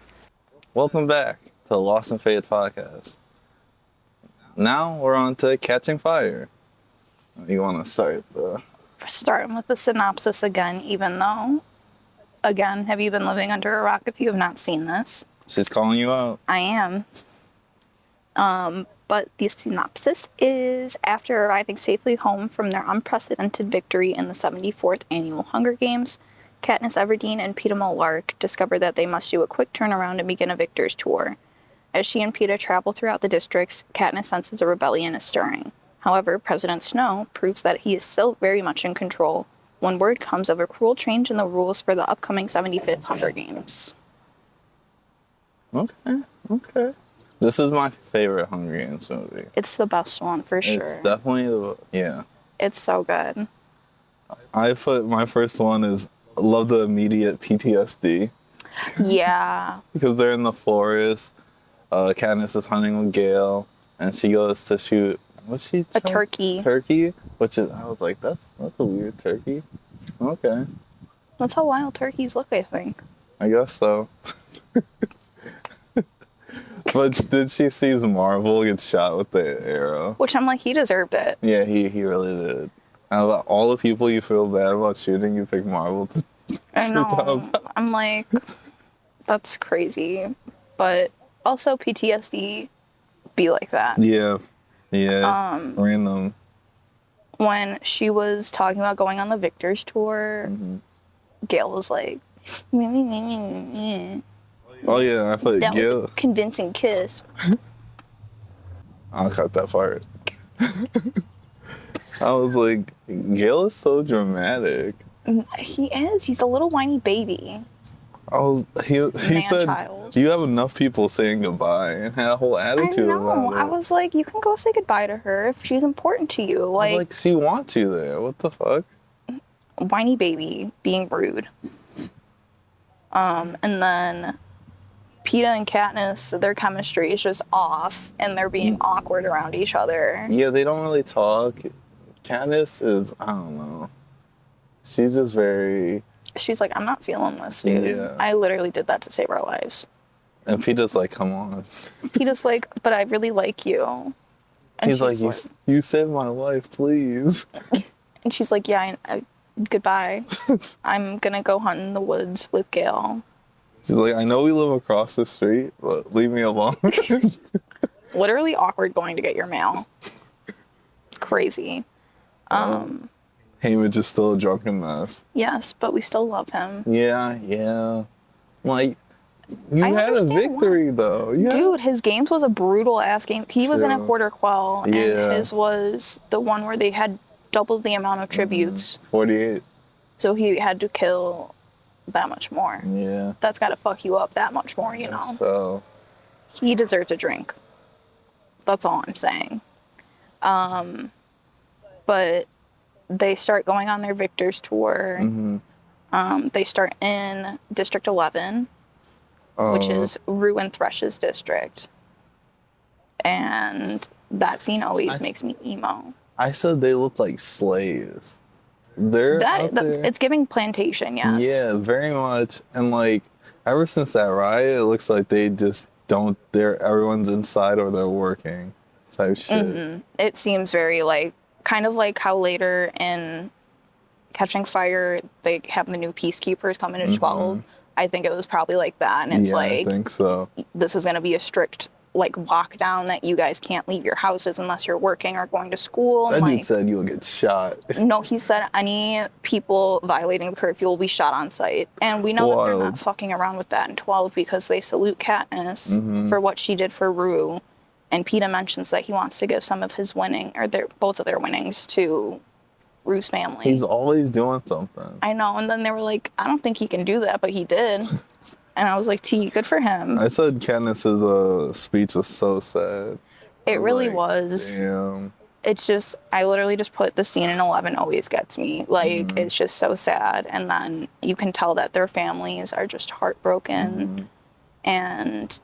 Welcome back to the Lost and Faded podcast. Now we're on to Catching Fire. You want to start Starting with the synopsis again, even though, again, have you been living under a rock if you have not seen this? She's calling you out. I am. But the synopsis is, after arriving safely home from their unprecedented victory in the 74th Annual Hunger Games, Katniss Everdeen and Peeta Mellark discover that they must do a quick turnaround and begin a victor's tour. As she and Peeta travel throughout the districts, Katniss senses a rebellion is stirring. However, President Snow proves that he is still very much in control when word comes of a cruel change in the rules for the upcoming 75th Hunger Games. Okay. This is my favorite Hunger Games movie. It's the best one, for sure. It's definitely It's so good. I put my first one is love the immediate PTSD. Yeah. Because they're in the forest. Katniss is hunting with Gale, and she goes to shoot. What's she? A turkey. Turkey, which is I was like, that's a weird turkey. Okay. That's how wild turkeys look, I think. I guess so. But did she see Marvel get shot with the arrow? Which I'm like, he deserved it. Yeah, he really did. Out of all the people you feel bad about shooting, you pick Marvel to I know. I'm like, that's crazy. But also PTSD be like that. Yeah. Random. When she was talking about going on the Victor's tour, Gail was like, oh yeah, I put that Gale. was a convincing kiss. I'll cut that part. I was like, Gale is so dramatic. He is. He's a little whiny baby. He said, child. you have enough people saying goodbye, and had a whole attitude about it. I was like, you can go say goodbye to her if she's important to you. Like she wants you there. What the fuck? Whiny baby being rude. And then Peeta and Katniss, their chemistry is just off, and they're being awkward around each other. Yeah, they don't really talk. Katniss is, I don't know. She's just very... She's like, I'm not feeling this, dude. Yeah. I literally did that to save our lives. And Peeta's like, come on. Peeta's like, but I really like you. And he's like, you saved my life, please. And she's like, yeah, goodbye. I'm gonna go hunt in the woods with Gale. She's like, I know we live across the street, but leave me alone. Literally awkward going to get your mail. Crazy. Haymitch is still a drunken mess. Yes, but we still love him. Yeah. Like, you had a victory, though. Dude, his games was a brutal-ass game. He was in a quarter quell, and his was the one where they had double the amount of tributes. 48. So he had to kill that much more. Yeah. That's got to fuck you up that much more, you know? So. He deserves a drink. That's all I'm saying. But they start going on their Victor's tour. They start in District 11, which is Rue and Thresh's district. And that scene always makes me emo. I said they look like slaves. It's giving plantation, yes. Yeah, very much. And like, ever since that riot, it looks like they just everyone's inside or they're working type shit. It seems very like kind of like how later in Catching Fire, they have the new Peacekeepers coming in at 12. I think it was probably like that. And it's I think so. this is going to be a strict like lockdown that you guys can't leave your houses unless you're working or going to school. That And, dude said you will get shot. no, he said any people violating the curfew will be shot on sight. And we know that they're not fucking around with that in 12 because they salute Katniss for what she did for Rue. And Peeta mentions that he wants to give some of his winning, or both of their winnings, to Rue's family. He's always doing something. I know. And then they were like, I don't think he can do that, but he did. And I was like, T, good for him. I said Katniss's speech was so sad. It really was. Damn. It's just, I literally just put the scene in 11 always gets me. Like, it's just so sad. And then you can tell that their families are just heartbroken. And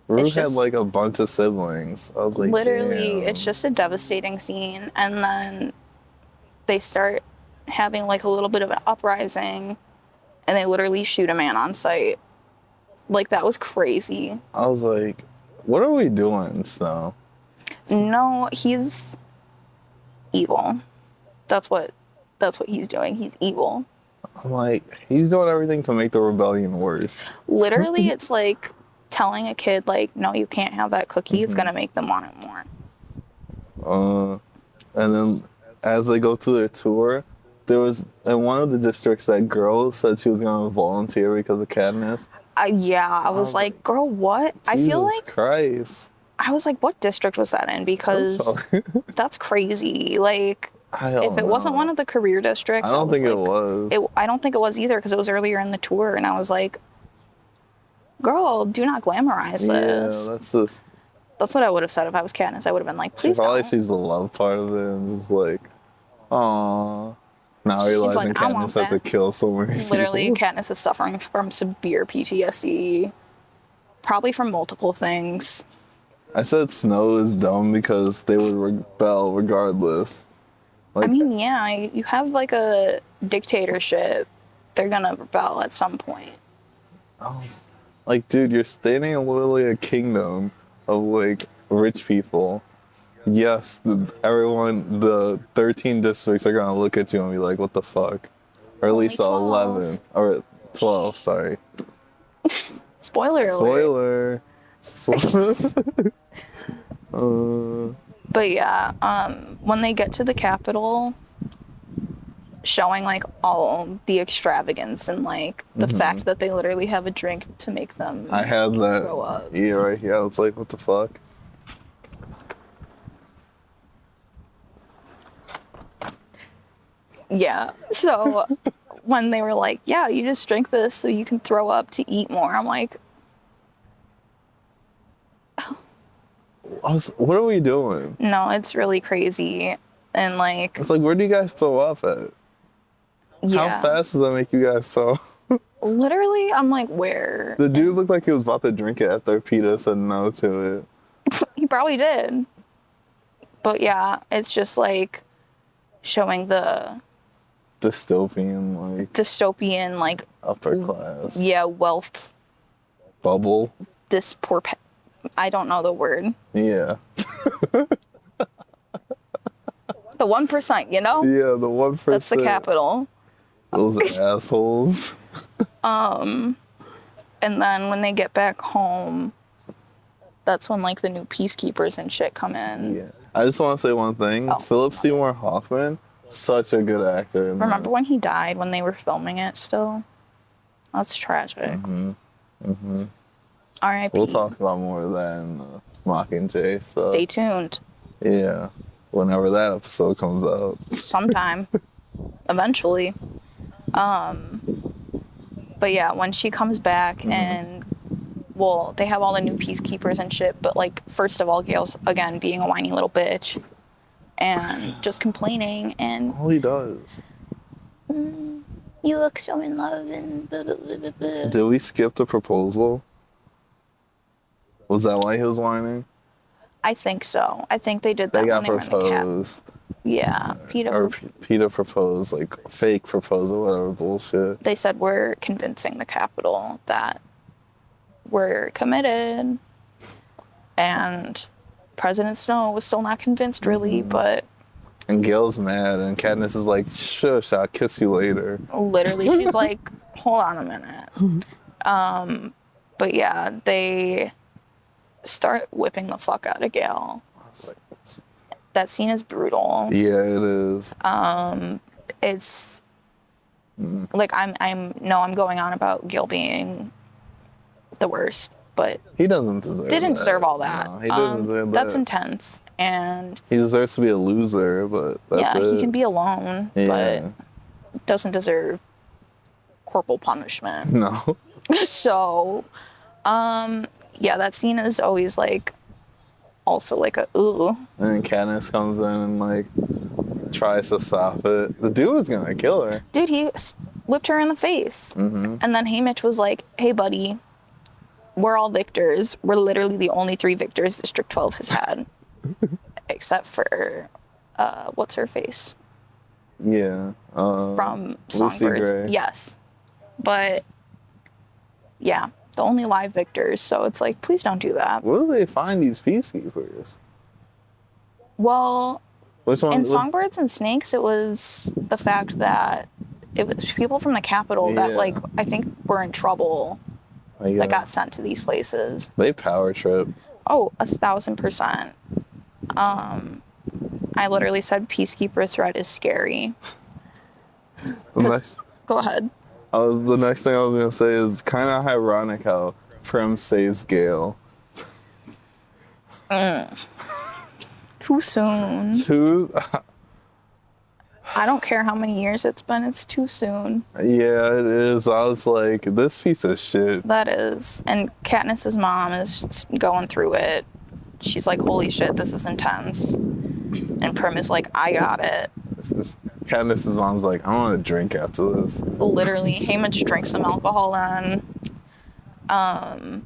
Rue had like a bunch of siblings. I was like, literally, damn. it's just a devastating scene. And then they start having like a little bit of an uprising. And they literally shoot a man on sight. Like, that was crazy. I was like, what are we doing, Snow? No, he's evil. That's what he's doing. He's evil. I'm like, he's doing everything to make the rebellion worse. Literally, it's like telling a kid, like, no, you can't have that cookie. It's going to make them want it more. And then as they go through their tour, there was, in one of the districts, that girl said she was going to volunteer because of Katniss. Yeah, I was like, girl, what? I feel like... Christ. I was like, what district was that in? Because that's crazy. Like, if it wasn't one of the career districts... I don't think it was. I don't think it was either, because it was earlier in the tour, and I was like, girl, do not glamorize this. Yeah, that's just... That's what I would have said if I was Katniss. I would have been like, please She probably don't. sees the love part of it and just like, aww. Now realizing like, Katniss had to kill so many people. Literally, Katniss is suffering from severe PTSD. Probably from multiple things. I said Snow is dumb because they would rebel regardless. Like, I mean, yeah, you have like a dictatorship. They're gonna rebel at some point. Like, dude, you're standing in literally a kingdom of like rich people. Yes, the 13 districts are gonna look at you and be like, what the fuck? Or at least the 11. Or 12, sorry. Spoiler alert. Spoiler. But yeah, when they get to the Capitol, showing like all the extravagance and like the fact that they literally have a drink to make them I had that grow up. Yeah, right here. I was like, what the fuck? Yeah. So when they were like, yeah, you just drink this so you can throw up to eat more, I'm like, What are we doing? no, it's really crazy. And like, It's like, where do you guys throw up at? yeah. How fast does that make you guys throw? Literally, I'm like, where? The dude looked like he was about to drink it after Peeta said no to it. He probably did. But yeah, it's just like showing the dystopian, like upper class. Yeah, wealth. Bubble. This poor I don't know the word. Yeah. The 1%, you know? Yeah, the 1%. That's the capital. Those assholes. And then when they get back home, that's when like the new peacekeepers and shit come in. Yeah. I just want to say one thing. Philip Seymour Hoffman, such a good actor. Remember when he died when they were filming it still? That's tragic. R.I.P. We'll talk about more of that in Mockingjay. So stay tuned. Yeah. Whenever that episode comes out. Sometime. Eventually. But yeah, when she comes back and, well, they have all the new peacekeepers and shit, but like, first of all, Gale's, again, being a whiny little bitch and just complaining and... All he does. You look so in love and blah, blah, blah, blah, blah. Did we skip the proposal? Was that why he was whining? I think so. I think they did that They got when they were in the proposed. Yeah, Peeta proposed, like, fake proposal, whatever bullshit. They said, we're convincing the Capitol that we're committed. And President Snow was still not convinced, really, but And Gail's mad, and Katniss is like, shush, I'll kiss you later. Literally, she's like, hold on a minute. But yeah, they start whipping the fuck out of Gail. I was like, That scene is brutal. yeah, it is. It's like I'm going on about Gil being the worst, but He doesn't deserve didn't that. deserve all that. No, he doesn't deserve that. That's intense, and He deserves to be a loser, but that's it. he can be alone, but doesn't deserve corporal punishment. No. So, yeah, that scene is always like, also like a ooh. And then Katniss comes in and like tries to stop it. The dude was gonna kill her. Dude, he whipped her in the face. Mm-hmm. And then Haymitch was like, hey, buddy, we're all victors. We're literally the only 3 victors District 12 has had. Except for, what's her face? Yeah. From Lucy Songbirds. Gray. Yes. But, yeah, the only live victors. So it's like, please don't do that. Where do they find these peacekeepers? Well, Which one? in Songbirds and Snakes, it was the fact that it was people from the Capitol that, Yeah. like, I think were in trouble that got sent to these places. They power trip. Oh, 1,000%. I literally said peacekeeper threat is scary. Go ahead. The next thing I was gonna say is kind of ironic how Prim saves Gale. Too soon. I don't care how many years it's been, it's too soon. Yeah, it is. I was like, this piece of shit. That is. And Katniss's mom is just going through it. She's like, holy shit, this is intense. And Prim is like, I got it. Katniss's mom's like, I want to drink after this. Literally, Haymitch drinks some alcohol then. And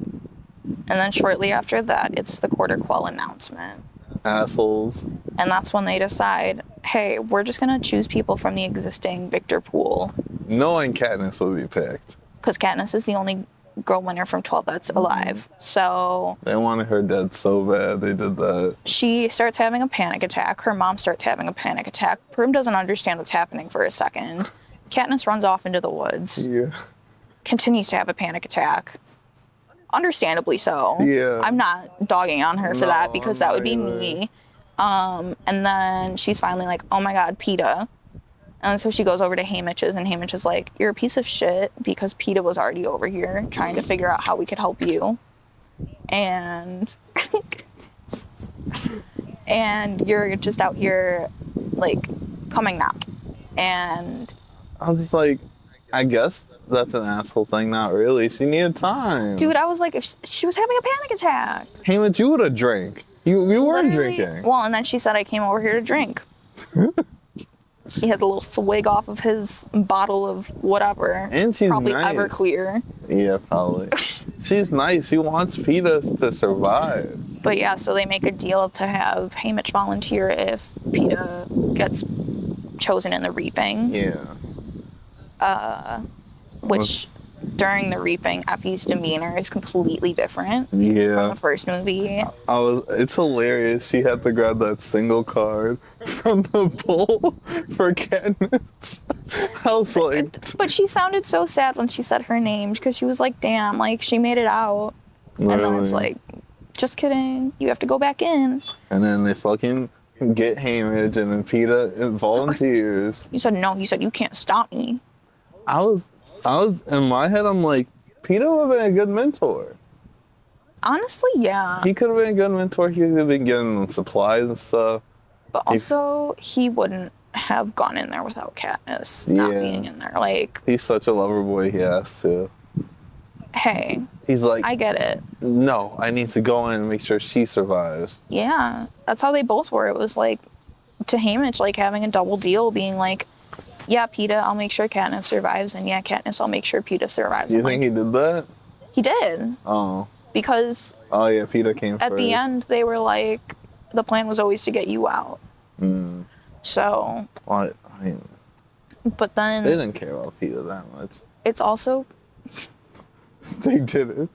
then shortly after that, it's the Quarter Quell announcement. Assholes. And that's when they decide, hey, we're just going to choose people from the existing victor pool. Knowing Katniss will be picked. Because Katniss is the only girl winner from 12 that's alive. So They wanted her dead so bad, they did that. she starts having a panic attack. Her mom starts having a panic attack. Prim doesn't understand what's happening for a second. Katniss runs off into the woods. Yeah. Continues to have a panic attack. Understandably so. Yeah. I'm not dogging on her for No, that because I'm that would be not either. me. And then she's finally like, oh my god, Peeta. And so she goes over to Haymitch's, and Haymitch is like, you're a piece of shit because Peeta was already over here trying to figure out how we could help you. And and you're just out here like coming now. And I was just like, I guess that's an asshole thing. Not really. She needed time. dude, I was like, if she was having a panic attack. Haymitch, you would have drank. You weren't Literally. drinking. Well, and then she said, I came over here to drink. She has a little swig off of his bottle of whatever. And she's probably nice. Everclear. Yeah, probably. She's nice. She wants Peeta to survive. But yeah, so they make a deal to have Haymitch volunteer if Peeta gets chosen in the reaping. Yeah. Which during the reaping, Effie's demeanor is completely different from Yeah. the first movie. It's hilarious. She had to grab that single card from the bowl for Katniss. I was like, But she sounded so sad when she said her name because she was like, damn, like she made it out. And then it's Really? like, just kidding. You have to go back in. And then they fucking get Haymitch, and then Peeta volunteers. You said no. You said you can't stop me. I was in my head. I'm like, Peeta would have been a good mentor. Honestly, yeah. He could have been a good mentor. He could have been getting them supplies and stuff. But also, he wouldn't have gone in there without Katniss not Yeah. being in there. Like, He's such a lover boy. He has to. hey, He's like, I get it. no, I need to go in and make sure she survives. Yeah, that's how they both were. It was like, to Haymitch, like having a double deal, being like, yeah, Peeta, I'll make sure Katniss survives, and yeah, Katniss, I'll make sure Peeta survives. Do you I'm think like, he did that? he did? Oh. Because Oh yeah, Peeta came at first. the end, they were like, the plan was always to get you out. Mm. So, Well, I mean, but then they didn't care about Peeta that much. it's also, They didn't.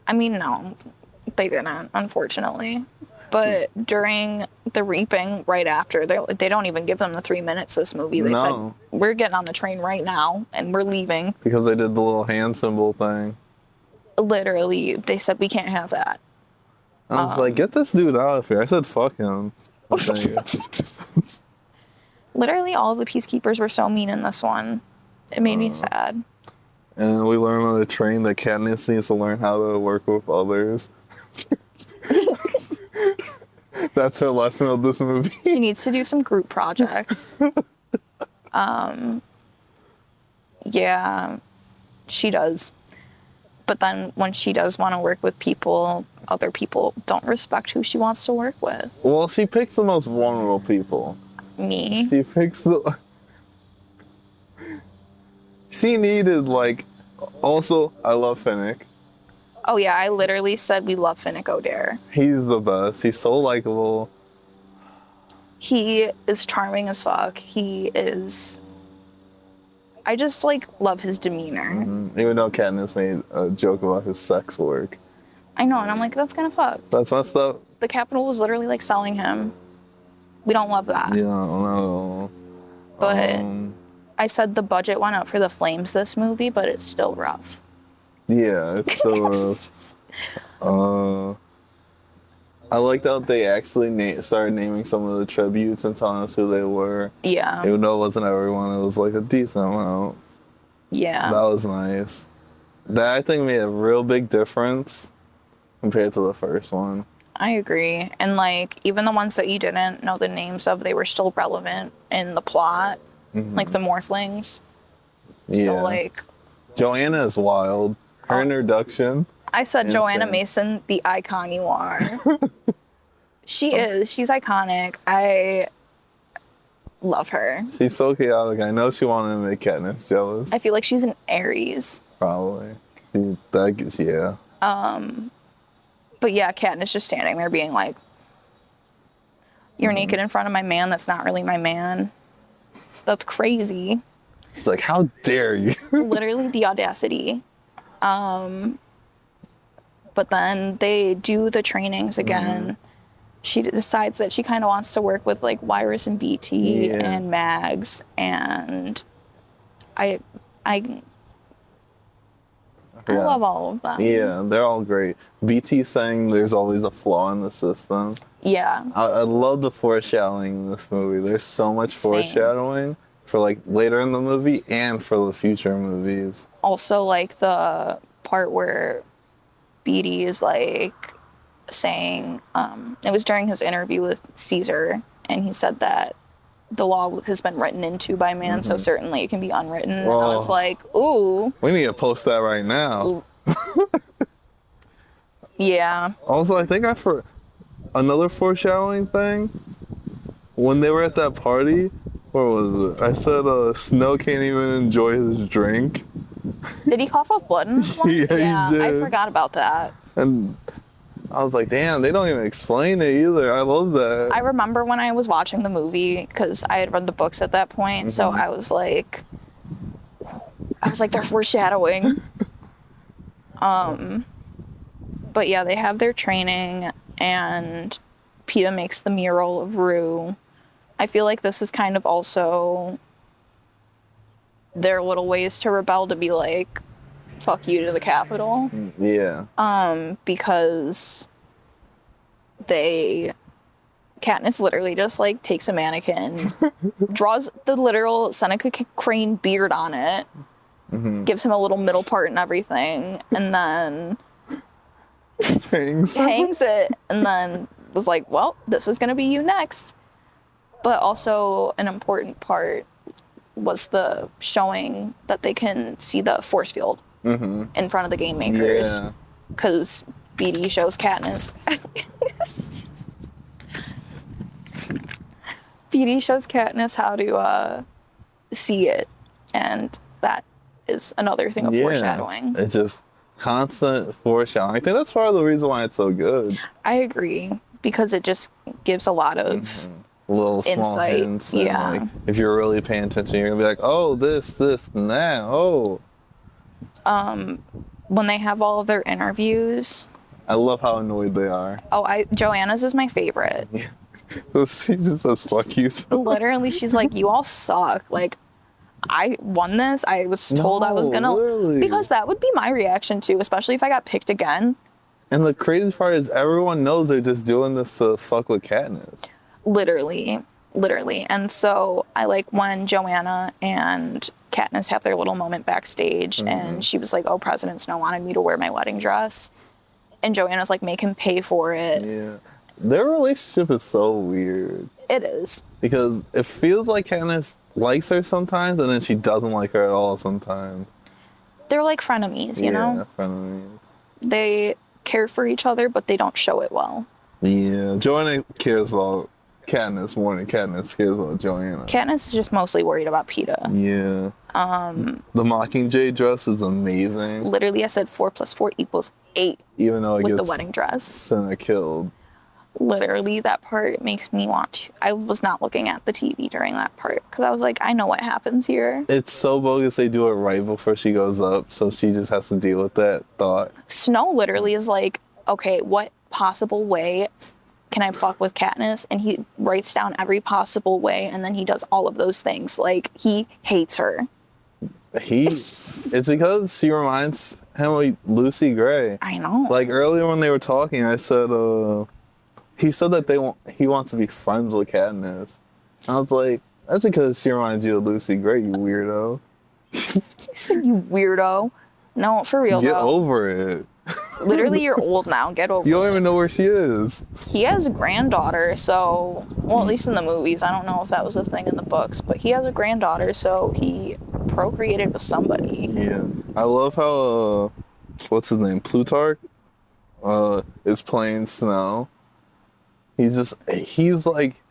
I mean, no, they didn't, unfortunately. But during the reaping right after. They don't even give them the 3 minutes this movie. They No. said, we're getting on the train right now and we're leaving. Because they did the little hand symbol thing. Literally, they said, we can't have that. I was like, get this dude out of here. I said, fuck him. Literally, all of the peacekeepers were so mean in this one. It made me sad. And we learned on the train that Katniss needs to learn how to work with others. That's her lesson of this movie. She needs to do some group projects. Yeah, she does. But then when she does want to work with people, other people don't respect who she wants to work with. Well, she picks the most vulnerable people. Me. She picks the... She needed, like... Also, I love Finnick. Oh yeah, I literally said we love Finnick Odair. He's the best. He's so likable. He is charming as fuck. He is... I just, like, love his demeanor. Mm-hmm. Even though Katniss made a joke about his sex work. I know, and I'm like, that's kind of fucked. That's messed up. The Capitol was literally, like, selling him. We don't love that. Yeah, no. But I said the budget went up for the flames this movie, but it's still rough. Yeah, it's still rough. I liked how they actually started naming some of the tributes and telling us who they were. Yeah. Even though it wasn't everyone, it was like a decent amount. Yeah. That was nice. That, I think, made a real big difference compared to the first one. I agree. And, like, even the ones that you didn't know the names of, they were still relevant in the plot. Mm-hmm. Like, the Morphlings. Yeah. So, like... Joanna is wild. Her introduction. I said insane. Joanna Mason, the icon you are. She is. She's iconic. I love her. She's so chaotic. I know she wanted to make Katniss jealous. I feel like she's an Aries. Probably. Yeah. But yeah, Katniss just standing there being like, you're naked in front of my man that's not really my man. That's crazy. She's like, how dare you? Literally the audacity. But then they do the trainings again. Mm-hmm. She decides that she kind of wants to work with like Wirus and BT and Mags, and I love all of them. Yeah, they're all great. BT saying there's always a flaw in the system. Yeah. I love the foreshadowing in this movie. There's so much foreshadowing for like later in the movie and for the future movies. Also, like the part where BT is like saying, it was during his interview with Caesar, and he said that the law has been written into by man, so certainly it can be unwritten. And I was like, ooh. We need to post that right now. Yeah. Also, I think another foreshadowing thing, when they were at that party, what was it? I said Snow can't even enjoy his drink. Did he cough up blood in this one? Yeah, he did. I forgot about that. And I was like, damn, they don't even explain it either. I love that. I remember when I was watching the movie, because I had read the books at that point, so I was like, they're foreshadowing. But yeah, they have their training, and Peeta makes the mural of Rue. I feel like this is kind of also their little ways to rebel, to be like, fuck you to the Capitol. Yeah. Because Katniss literally just like takes a mannequin, draws the literal Seneca Crane beard on it, gives him a little middle part and everything, and then hangs it, and then was like, well, this is gonna be you next. But also an important part was the showing that they can see the force field in front of the game makers, because BT shows Katniss. BT shows Katniss how to see it, and that is another thing of foreshadowing. It's just constant foreshadowing. I think that's part of the reason why it's so good. I agree, because it just gives a lot of little small insight. hints. And like, if you're really paying attention, you're gonna be like, oh, this, and that. Oh. When they have all of their interviews, I love how annoyed they are. Joanna's is my favorite. So she just says, fuck you. Literally, she's like, you all suck. Like, I won this. I was told I was gonna. Literally. Because that would be my reaction too, especially if I got picked again. And the crazy part is everyone knows they're just doing this to fuck with Katniss. Literally. And so I like when Joanna and Katniss have their little moment backstage, and she was like, oh, President Snow wanted me to wear my wedding dress. And Joanna's like, make him pay for it. Yeah. Their relationship is so weird. It is. Because it feels like Katniss likes her sometimes, and then she doesn't like her at all sometimes. They're like frenemies, you know? Yeah, frenemies. They care for each other, but they don't show it well. Yeah, Joanna cares about Katniss more than Katniss cares about Joanna. Katniss is just mostly worried about Peeta. Yeah. The Mockingjay dress is amazing. Literally, I said 4 + 4 = 8. Even though it with gets the wedding dress. Cinna killed. Literally, that part makes me want to. I was not looking at the TV during that part because I was like, I know what happens here. It's so bogus they do it right before she goes up, so she just has to deal with that thought. Snow literally is like, okay, what possible way can I fuck with Katniss? And he writes down every possible way, and then he does all of those things. Like, he hates her. It's because she reminds him of Lucy Gray. I know. Like, earlier when they were talking, I said, he said that he wants to be friends with Katniss. I was like, that's because she reminds you of Lucy Gray, you weirdo. He said, you weirdo. No, for real, Get though. over it. Literally, you're old now. Get over it. You don't even know where she is. He has a granddaughter, so... Well, at least in the movies. I don't know if that was a thing in the books. But he has a granddaughter, so he procreated with somebody. Yeah. I love how, what's his name? Plutarch? Is playing Snow. He's like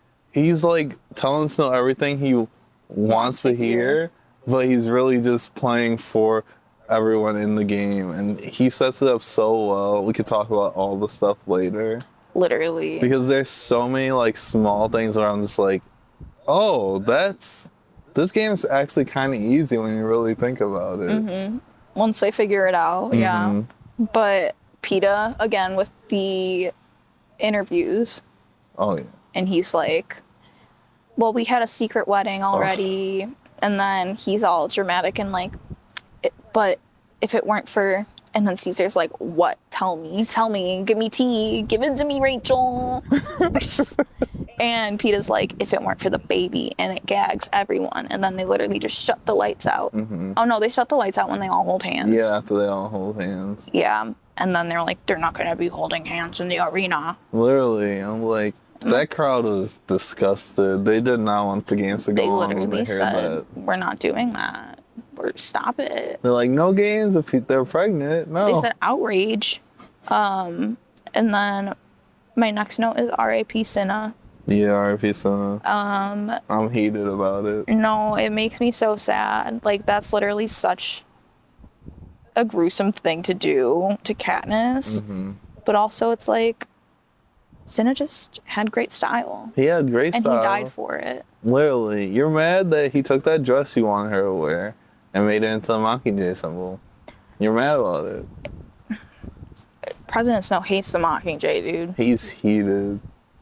telling Snow everything he wants to hear, but he's really just playing for everyone in the game, and he sets it up so well. We could talk about all the stuff later. Literally. Because there's so many like small things where I'm just like, oh, this game's actually kind of easy when you really think about it. Mm-hmm. Once they figure it out, yeah. But Peeta, again, with the interviews. Oh, yeah. And he's like, well, we had a secret wedding already. Oh. And then he's all dramatic and like, but if it weren't for... And then Caesar's like, what? Tell me. Give me tea. Give it to me, Rachel. And Peeta's like, if it weren't for the baby. And it gags everyone. And then they literally just shut the lights out. Oh, no, they shut the lights out when they all hold hands. Yeah, after they all hold hands. Yeah. And then they're like, they're not going to be holding hands in the arena. Literally. I'm like... That crowd was disgusted. They did not want the games to go on. They literally said, we're not doing that. Stop it. They're like, no games if they're pregnant. No. They said outrage. And then my next note is R.I.P. Cinna. Yeah, R.I.P. Cinna. I'm heated about it. No, it makes me so sad. Like, that's literally such a gruesome thing to do to Katniss. But also, it's like, Cinna just had great style. He had great style. And he died for it. Literally. You're mad that he took that dress you wanted her to wear and made it into a Mockingjay symbol. You're mad about it. President Snow hates the Mockingjay, dude. He's heated.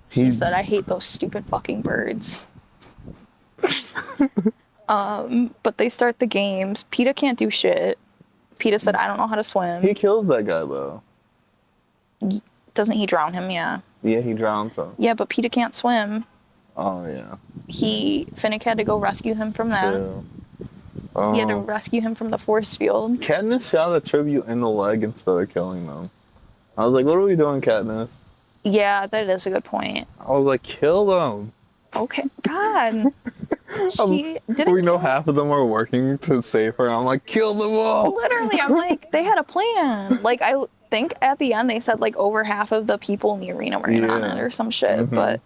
He said, I hate those stupid fucking birds. But they start the games. Peeta can't do shit. Peeta said, I don't know how to swim. He kills that guy, though. Doesn't he drown him? Yeah. Yeah, he drowns him. Yeah, but Peeta can't swim. Oh, yeah. Finnick had to go rescue him from that. Yeah. He had to rescue him from the force field. Katniss shot a tribute in the leg instead of killing them. I was like, what are we doing, Katniss? Yeah, that is a good point. I was like, kill them. Okay, God. We know half of them are working to save her. I'm like, kill them all. Literally, I'm like, they had a plan. Like, I think at the end they said like over half of the people in the arena were in on it or some shit. But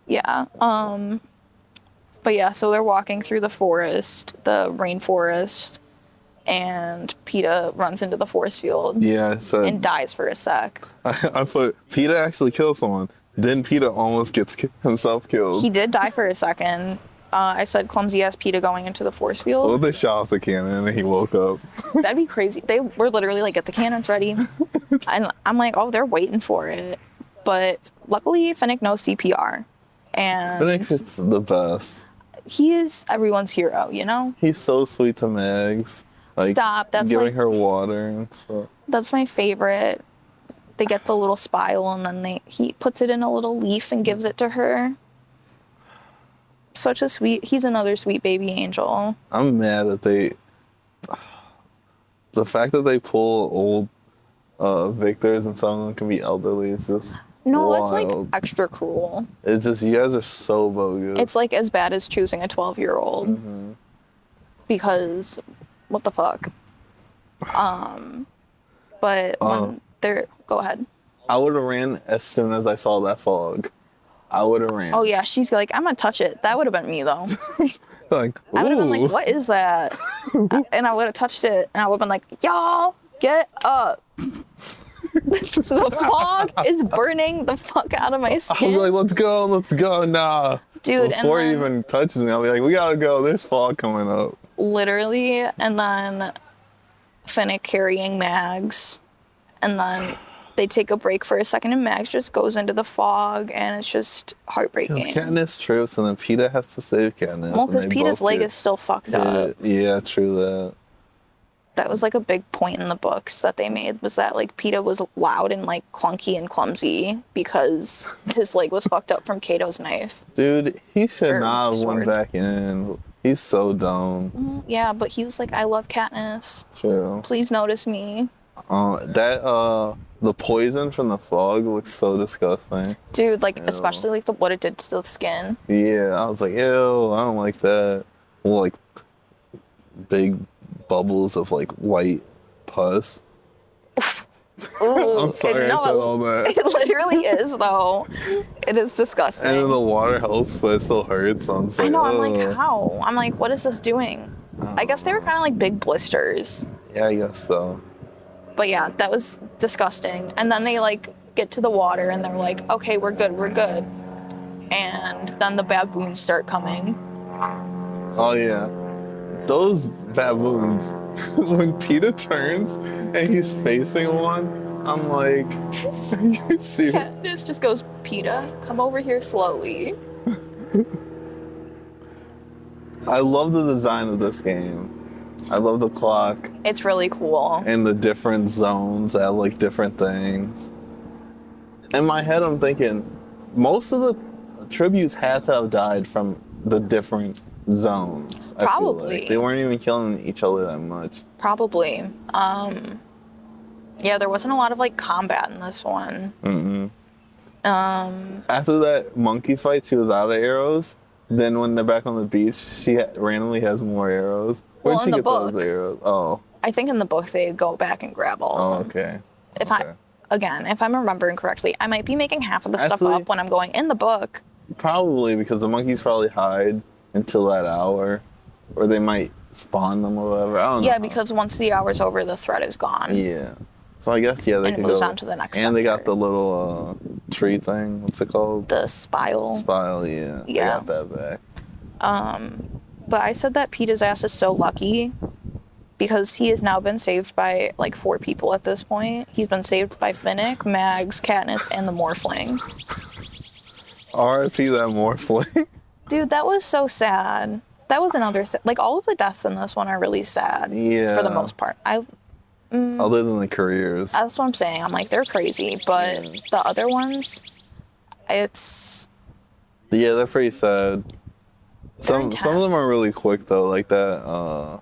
yeah. But yeah, so they're walking through the forest, the rainforest, and Peeta runs into the force field. Yeah, and dies for a sec. I thought Peeta actually kills someone. Then Peeta almost gets himself killed. He did die for a second. I said clumsy ass Peeta going into the force field. Well, they shot off the cannon and he woke up. That'd be crazy. They were literally like, get the cannons ready. And I'm like, oh, they're waiting for it. But luckily, Finnick knows CPR. And Phoenix is the best. he is everyone's hero, you know? He's so sweet to Megs. Like, Stop, that's giving like, her water and stuff. that's my favorite. They get the little spile and then he puts it in a little leaf and gives it to her. Such a sweet, he's another sweet baby angel. I'm mad that the fact that they pull old victors and some of them can be elderly is just No, wild. it's like extra cruel. It's just, you guys are so bogus. It's like as bad as choosing a 12-year-old. Mm-hmm. Because, what the fuck? But when they're, go ahead. I would have ran as soon as I saw that fog. I would have ran. Oh yeah, she's like, I'm gonna touch it. That would have been me though. Like, I would have been ooh. like, what is that? And I would have touched it and I would have been like, y'all, get up. The fog is burning the fuck out of my I'll skin. be like, let's go, nah. Dude, Before and he then, even touches me, I'll be like, we gotta go, there's fog coming up. literally, and then Finnick carrying Mags, and then they take a break for a second and Mags just goes into the fog and it's just heartbreaking. Katniss trips and then Peeta has to save Katniss. Well, and because they Peeta's both leg get is still fucked hit. up. Yeah, true that. That was like a big point in the books that they made, was that like Peeta was loud and like clunky and clumsy because his leg was fucked up from Kato's knife. Dude, he should Or not have went sword. back in. He's so dumb. Yeah, but he was like, I love Katniss. True. Please notice me. The poison from the fog looks so disgusting. Dude, like, Ew. especially like what it did to the skin. Yeah, I was like, ew, I don't like that. Well, like, big bubbles of, like, white pus. Ooh, I'm sorry I said all that. It literally is, though. It is disgusting. And then the water helps, but it still hurts. I'm just like, I know, I'm "Ugh." like, how? I'm like, what is this doing? I guess they were kind of like big blisters. Yeah, I guess so. But yeah, that was disgusting. And then they like get to the water and they're like, okay, we're good. And then the baboons start coming. Oh, yeah. Those baboons, when Peeta turns and he's facing one, I'm like, you see? Katniss just goes, Peeta, come over here slowly. I love the design of this game. I love the clock It's really cool. and the different zones that have like different things. In my head, I'm thinking most of the tributes had to have died from the different zones. I feel Probably. like. They weren't even killing each other that much. Probably. Yeah, there wasn't a lot of like combat in this one. Mm-mm. After that monkey fight, she was out of arrows. Then when they're back on the beach, she randomly has more arrows. Where'd Well, she in the get those book. arrows? Oh, I think in the book they go back and grab all oh, of them. okay. If Okay. if I'm remembering correctly, I might be making half of the stuff Actually- up when I'm going in the book. Probably because the monkeys probably hide until that hour, or they might spawn them or whatever. I don't know. Yeah, because once the hour's over, the threat is gone. Yeah. So I guess they And it could moves go. on to the next And they got sector. the little tree thing. What's it called? The spile. Spile. Yeah. They Yeah. got that back. But I said that Peeta's ass is so lucky because he has now been saved by like 4 people at this point. He's been saved by Finnick, Mags, Katniss, and the Morphling. R.I.P. that Morphling. Dude, that was so sad. That was another like all of the deaths in this one are really sad. Yeah. For the most part. Other than the careers. That's what I'm saying. I'm like, they're crazy, but the other ones, it's Yeah, they're pretty sad. Some of them intense. are really quick though, like that.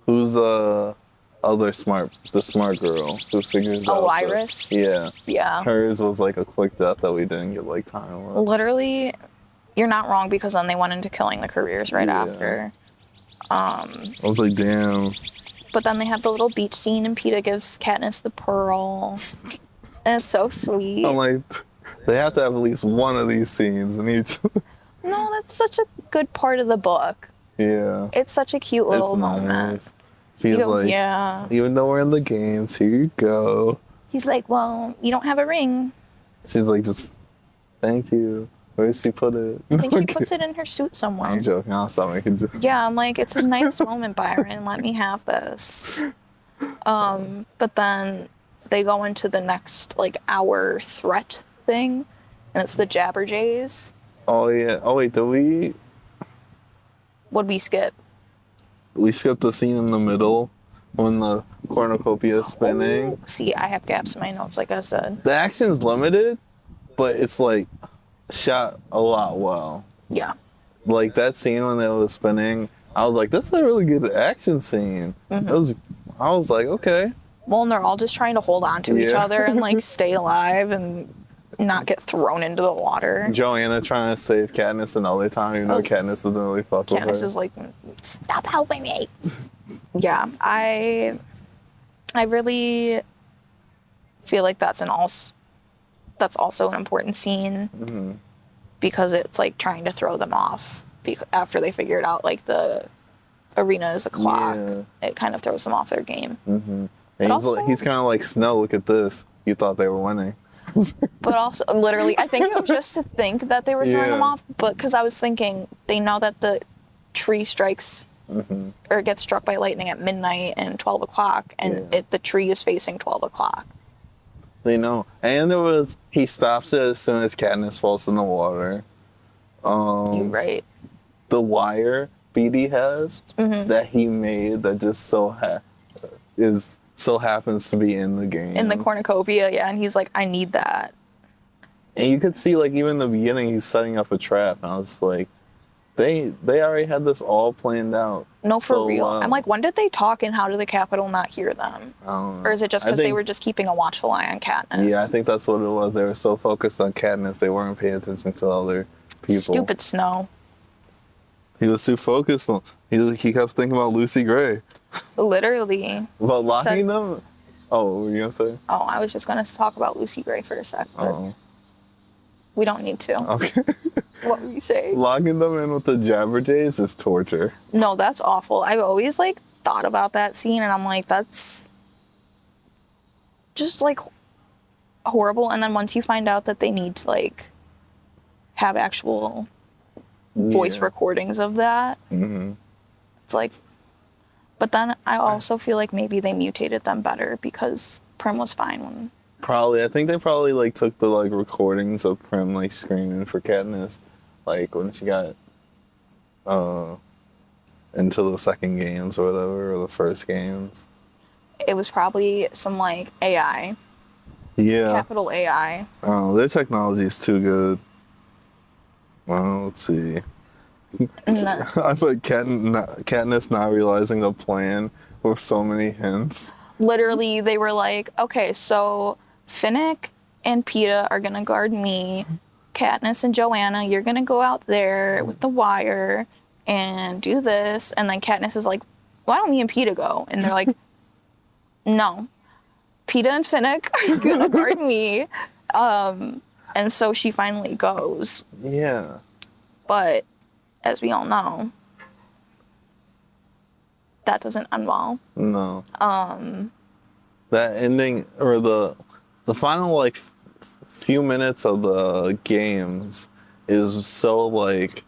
Who's the smart girl who figures out? Iris? Yeah, yeah. hers was like a quick death that we didn't get like time with. Literally, you're not wrong because then they went into killing the careers right Yeah. after. I was like, damn. But then they have the little beach scene and Peeta gives Katniss the pearl. And it's so sweet. I'm like, they have to have at least one of these scenes in each. No, that's such a good part of the book. Yeah, It's such a cute little it's moment. nice. She's You go, like, yeah. even though we're in the games, here you go. He's like, well, you don't have a ring. She's like, just thank you. Where did she put it? I think she puts it in her suit somewhere. I'm joking. I'll stop making jokes. Yeah, I'm like, it's a nice moment, Byron. Let me have this. But then they go into the next like hour threat thing, and it's the Jabberjays. Oh yeah. Oh wait, What'd we skip? we skipped the scene in the middle when the cornucopia is spinning? Oh, see, I have gaps in my notes, like I said. The action's limited, but it's like shot a lot well. Yeah. Like that scene when it was spinning, I was like, "This is a really good action scene." I was like, "Okay." Well, and they're all just trying to hold on to each Yeah. other and like stay alive and not get thrown into the water. Joanna trying to save Katniss another time, even though Katniss doesn't really fuck with her. Katniss is like, stop helping me. Yeah, I really feel like that's also an important scene because it's like trying to throw them off after they figured out like the arena is a clock. Yeah. It kind of throws them off their game. And he's kind of like, Snow, look at this. You thought they were winning. But also, literally, I think it was just to think that they were throwing them Yeah. off. But because I was thinking, they know that the tree strikes or gets struck by lightning at midnight and 12 o'clock, and the tree is facing 12 o'clock. They know. And he stops it as soon as Katniss falls in the water. You're right. The wire Beatty has that he made that just so happens to be in the game. In the cornucopia, yeah, and he's like, I need that. And you could see, like, even in the beginning, he's setting up a trap. And I was like, they already had this all planned out. No, for so real. well. I'm like, when did they talk and how did the Capitol not hear them? I don't know. Or is it just because they were just keeping a watchful eye on Katniss? Yeah, I think that's what it was. They were so focused on Katniss, they weren't paying attention to other people. Stupid Snow. He was too focused on. He kept thinking about Lucy Gray. Literally. About locking them? Oh, what were you going to say? Oh, I was just going to talk about Lucy Gray for a sec, but Oh. we don't need to. Okay. What were you saying? Locking them in with the Jabberjays is torture. No, that's awful. I've always, like, thought about that scene, and I'm like, that's just, like, horrible. And then once you find out that they need to, like, have actual voice recordings of that, it's like... But then I also feel like maybe they mutated them better because Prim was fine when... Probably. I think they probably, like, took the, like, recordings of Prim, like, screaming for Katniss, like, when she got into the second games or whatever, or the first games. It was probably some, like, AI. Yeah. Capital AI. Oh, their technology is too good. Well, let's see. I put Katniss not realizing the plan with so many hints. Literally, they were like, okay, so Finnick and Peeta are going to guard me. Katniss and Joanna, you're going to go out there with the wire and do this. And then Katniss is like, why don't me and Peeta go? And they're like, no. Peeta and Finnick are going to guard me. And so she finally goes. Yeah. But... as we all know, that doesn't end well. No. That ending, or the final, like, few minutes of the games is so, like,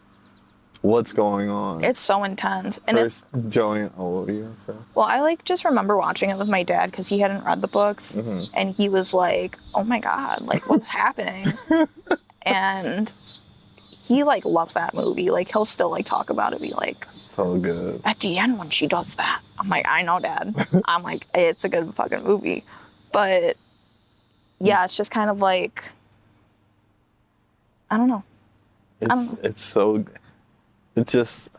what's going on? It's so intense. And First, Joanne, what were you gonna say? Well, I, like, just remember watching it with my dad because he hadn't read the books. And he was like, oh my God, like, what's happening? And... he, like, loves that movie. Like, he'll still, like, talk about it, be like... so good. At the end when she does that. I'm like, I know, Dad. I'm like, it's a good fucking movie. But, yeah, it's just kind of like... I don't know. It's just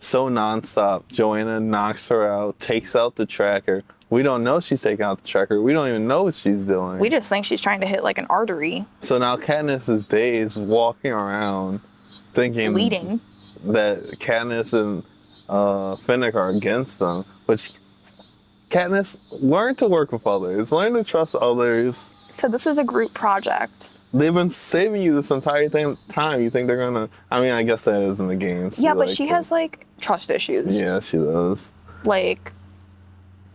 so nonstop. Joanna knocks her out, takes out the tracker. We don't know she's taking out the tracker. We don't even know what she's doing. We just think she's trying to hit, like, an artery. So now Katniss is dazed, walking around, thinking... bleeding. That Katniss and Finnick are against them. But Katniss, learn to work with others. Learn to trust others. So this is a group project. They've been saving you this entire time. You think they're gonna... I mean, I guess that is in the games. Yeah, but she has, like, trust issues. Yeah, she does. Like...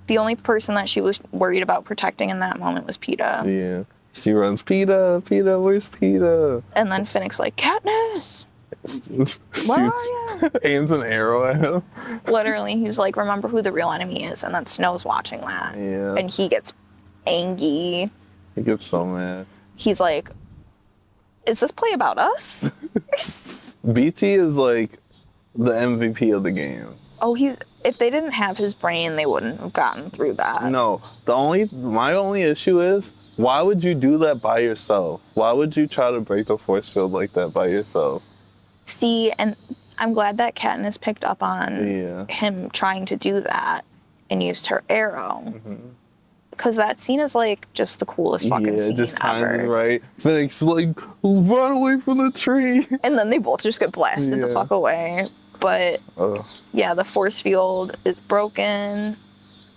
the only person that she was worried about protecting in that moment was Peeta. Yeah. She runs, Peeta, where's Peeta? And then Finnick's like, Katniss! Shoots, aims an arrow at him. Literally, he's like, remember who the real enemy is. And then Snow's watching that. Yeah. And he gets angry. He gets so mad. He's like, is this play about us? BT is like the MVP of the game. Oh, if they didn't have his brain, they wouldn't have gotten through that. No, my only issue is, why would you do that by yourself? Why would you try to break the force field like that by yourself? See, and I'm glad that Katniss picked up on him trying to do that and used her arrow. Because that scene is like just the coolest fucking scene just ever. timed right. Phoenix like, run away from the tree. And then they both just get blasted the fuck away. But yeah, the force field is broken.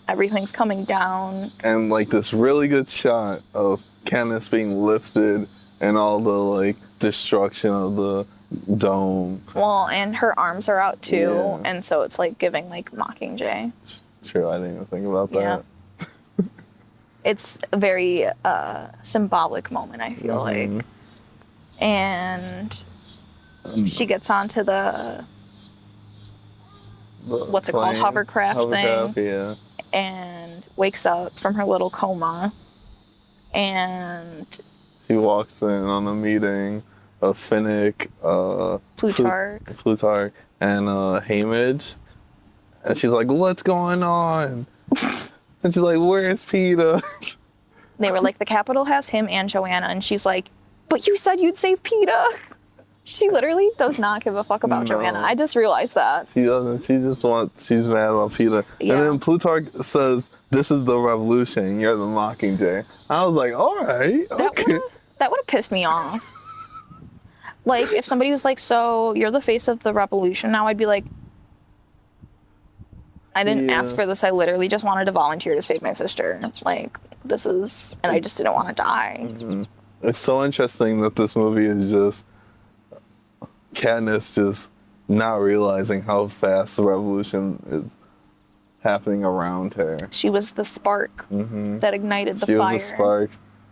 Everything's coming down. And like this really good shot of Katniss being lifted and all the like destruction of the dome. Well, and her arms are out too, and so it's like giving like Mockingjay. True, I didn't even think about that. It's a very symbolic moment, I feel like. And she gets onto the what's it called, hovercraft thing, and wakes up from her little coma, and she walks in on a meeting of Finnick, Plutarch, and Haymitch, and she's like, "What's going on?" And she's like, "Where's Peeta?" They were like, "The Capitol has him and Joanna," and she's like, "But you said you'd save Peeta." She literally does not give a fuck about Joanna. I just realized that. She doesn't. She's mad about Peeta. Yeah. And then Plutarch says, "This is the revolution. You're the Mockingjay." I was like, all right, okay. That would have pissed me off. Like, if somebody was like, "So, you're the face of the revolution now," I'd be like, I didn't ask for this. I literally just wanted to volunteer to save my sister. Like, this is... And I just didn't want to die. It's so interesting that this movie is just... Katniss just not realizing how fast the revolution is happening around her. She was the spark that ignited the fire. She was the spark.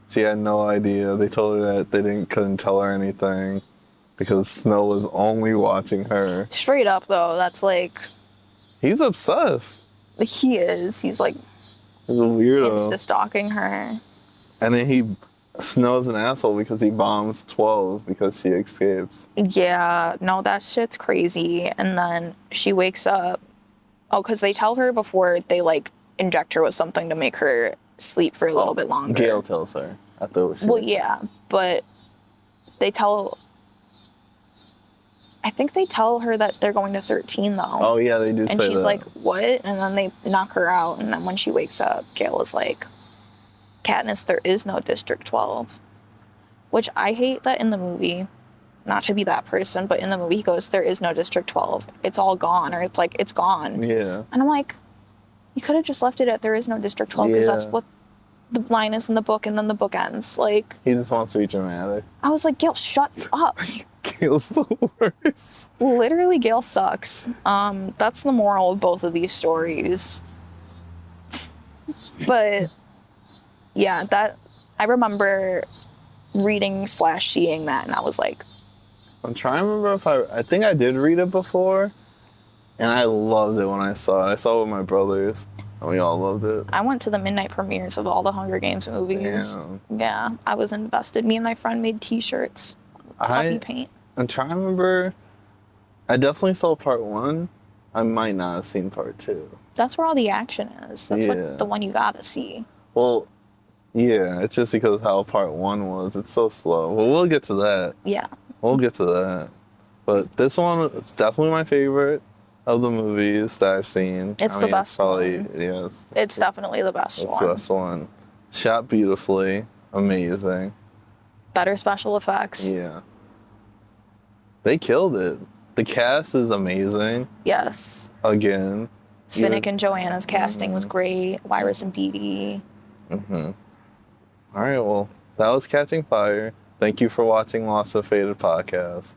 She had no idea. They told her that they couldn't tell her anything because Snow was only watching her. Straight up, though, that's like... He's obsessed. He is. He's like... He's a weirdo. It's just stalking her. And then Snow's an asshole because he bombs 12 because she escapes. Yeah, no, that shit's crazy. And then she wakes up. Oh, because they tell her before they, like, inject her with something to make her sleep for a little bit longer. Gale tells her. Yeah, but they tell... I think they tell her that they're going to 13, though. Oh, yeah, they do say that. And she's like, what? And then they knock her out. And then when she wakes up, Gale is like... Katniss, there is no District 12. Which I hate that in the movie, not to be that person, but in the movie he goes, there is no District 12. It's all gone, or it's like, it's gone. Yeah. And I'm like, you could have just left it at there is no District 12, because that's what the line is in the book, and then the book ends. Like... He just wants to be dramatic. I was like, Gale, shut up. Gale's the worst. Literally, Gale sucks. That's the moral of both of these stories. But... yeah, that I remember reading / seeing that, and I was like... I'm trying to remember if I think I did read it before, and I loved it when I saw it. I saw it with my brothers, and we all loved it. I went to the midnight premieres of all the Hunger Games movies. Damn. Yeah, I was invested. Me and my friend made t-shirts. Coffee paint. I'm trying to remember... I definitely saw part 1. I might not have seen part 2. That's where all the action is. That's the one you gotta see. Well... yeah, it's just because of how part 1 was. It's so slow. Well, we'll get to that. Yeah. We'll get to that. But this one is definitely my favorite of the movies that I've seen. It's the best one. Yeah, it's definitely the best one. It's the best one. Shot beautifully. Amazing. Better special effects. Yeah. They killed it. The cast is amazing. Yes. Again. Finnick and Joanna's casting was great. Wyrus and Beatty. All right, well, that was Catching Fire. Thank you for watching Lost and Faded podcast.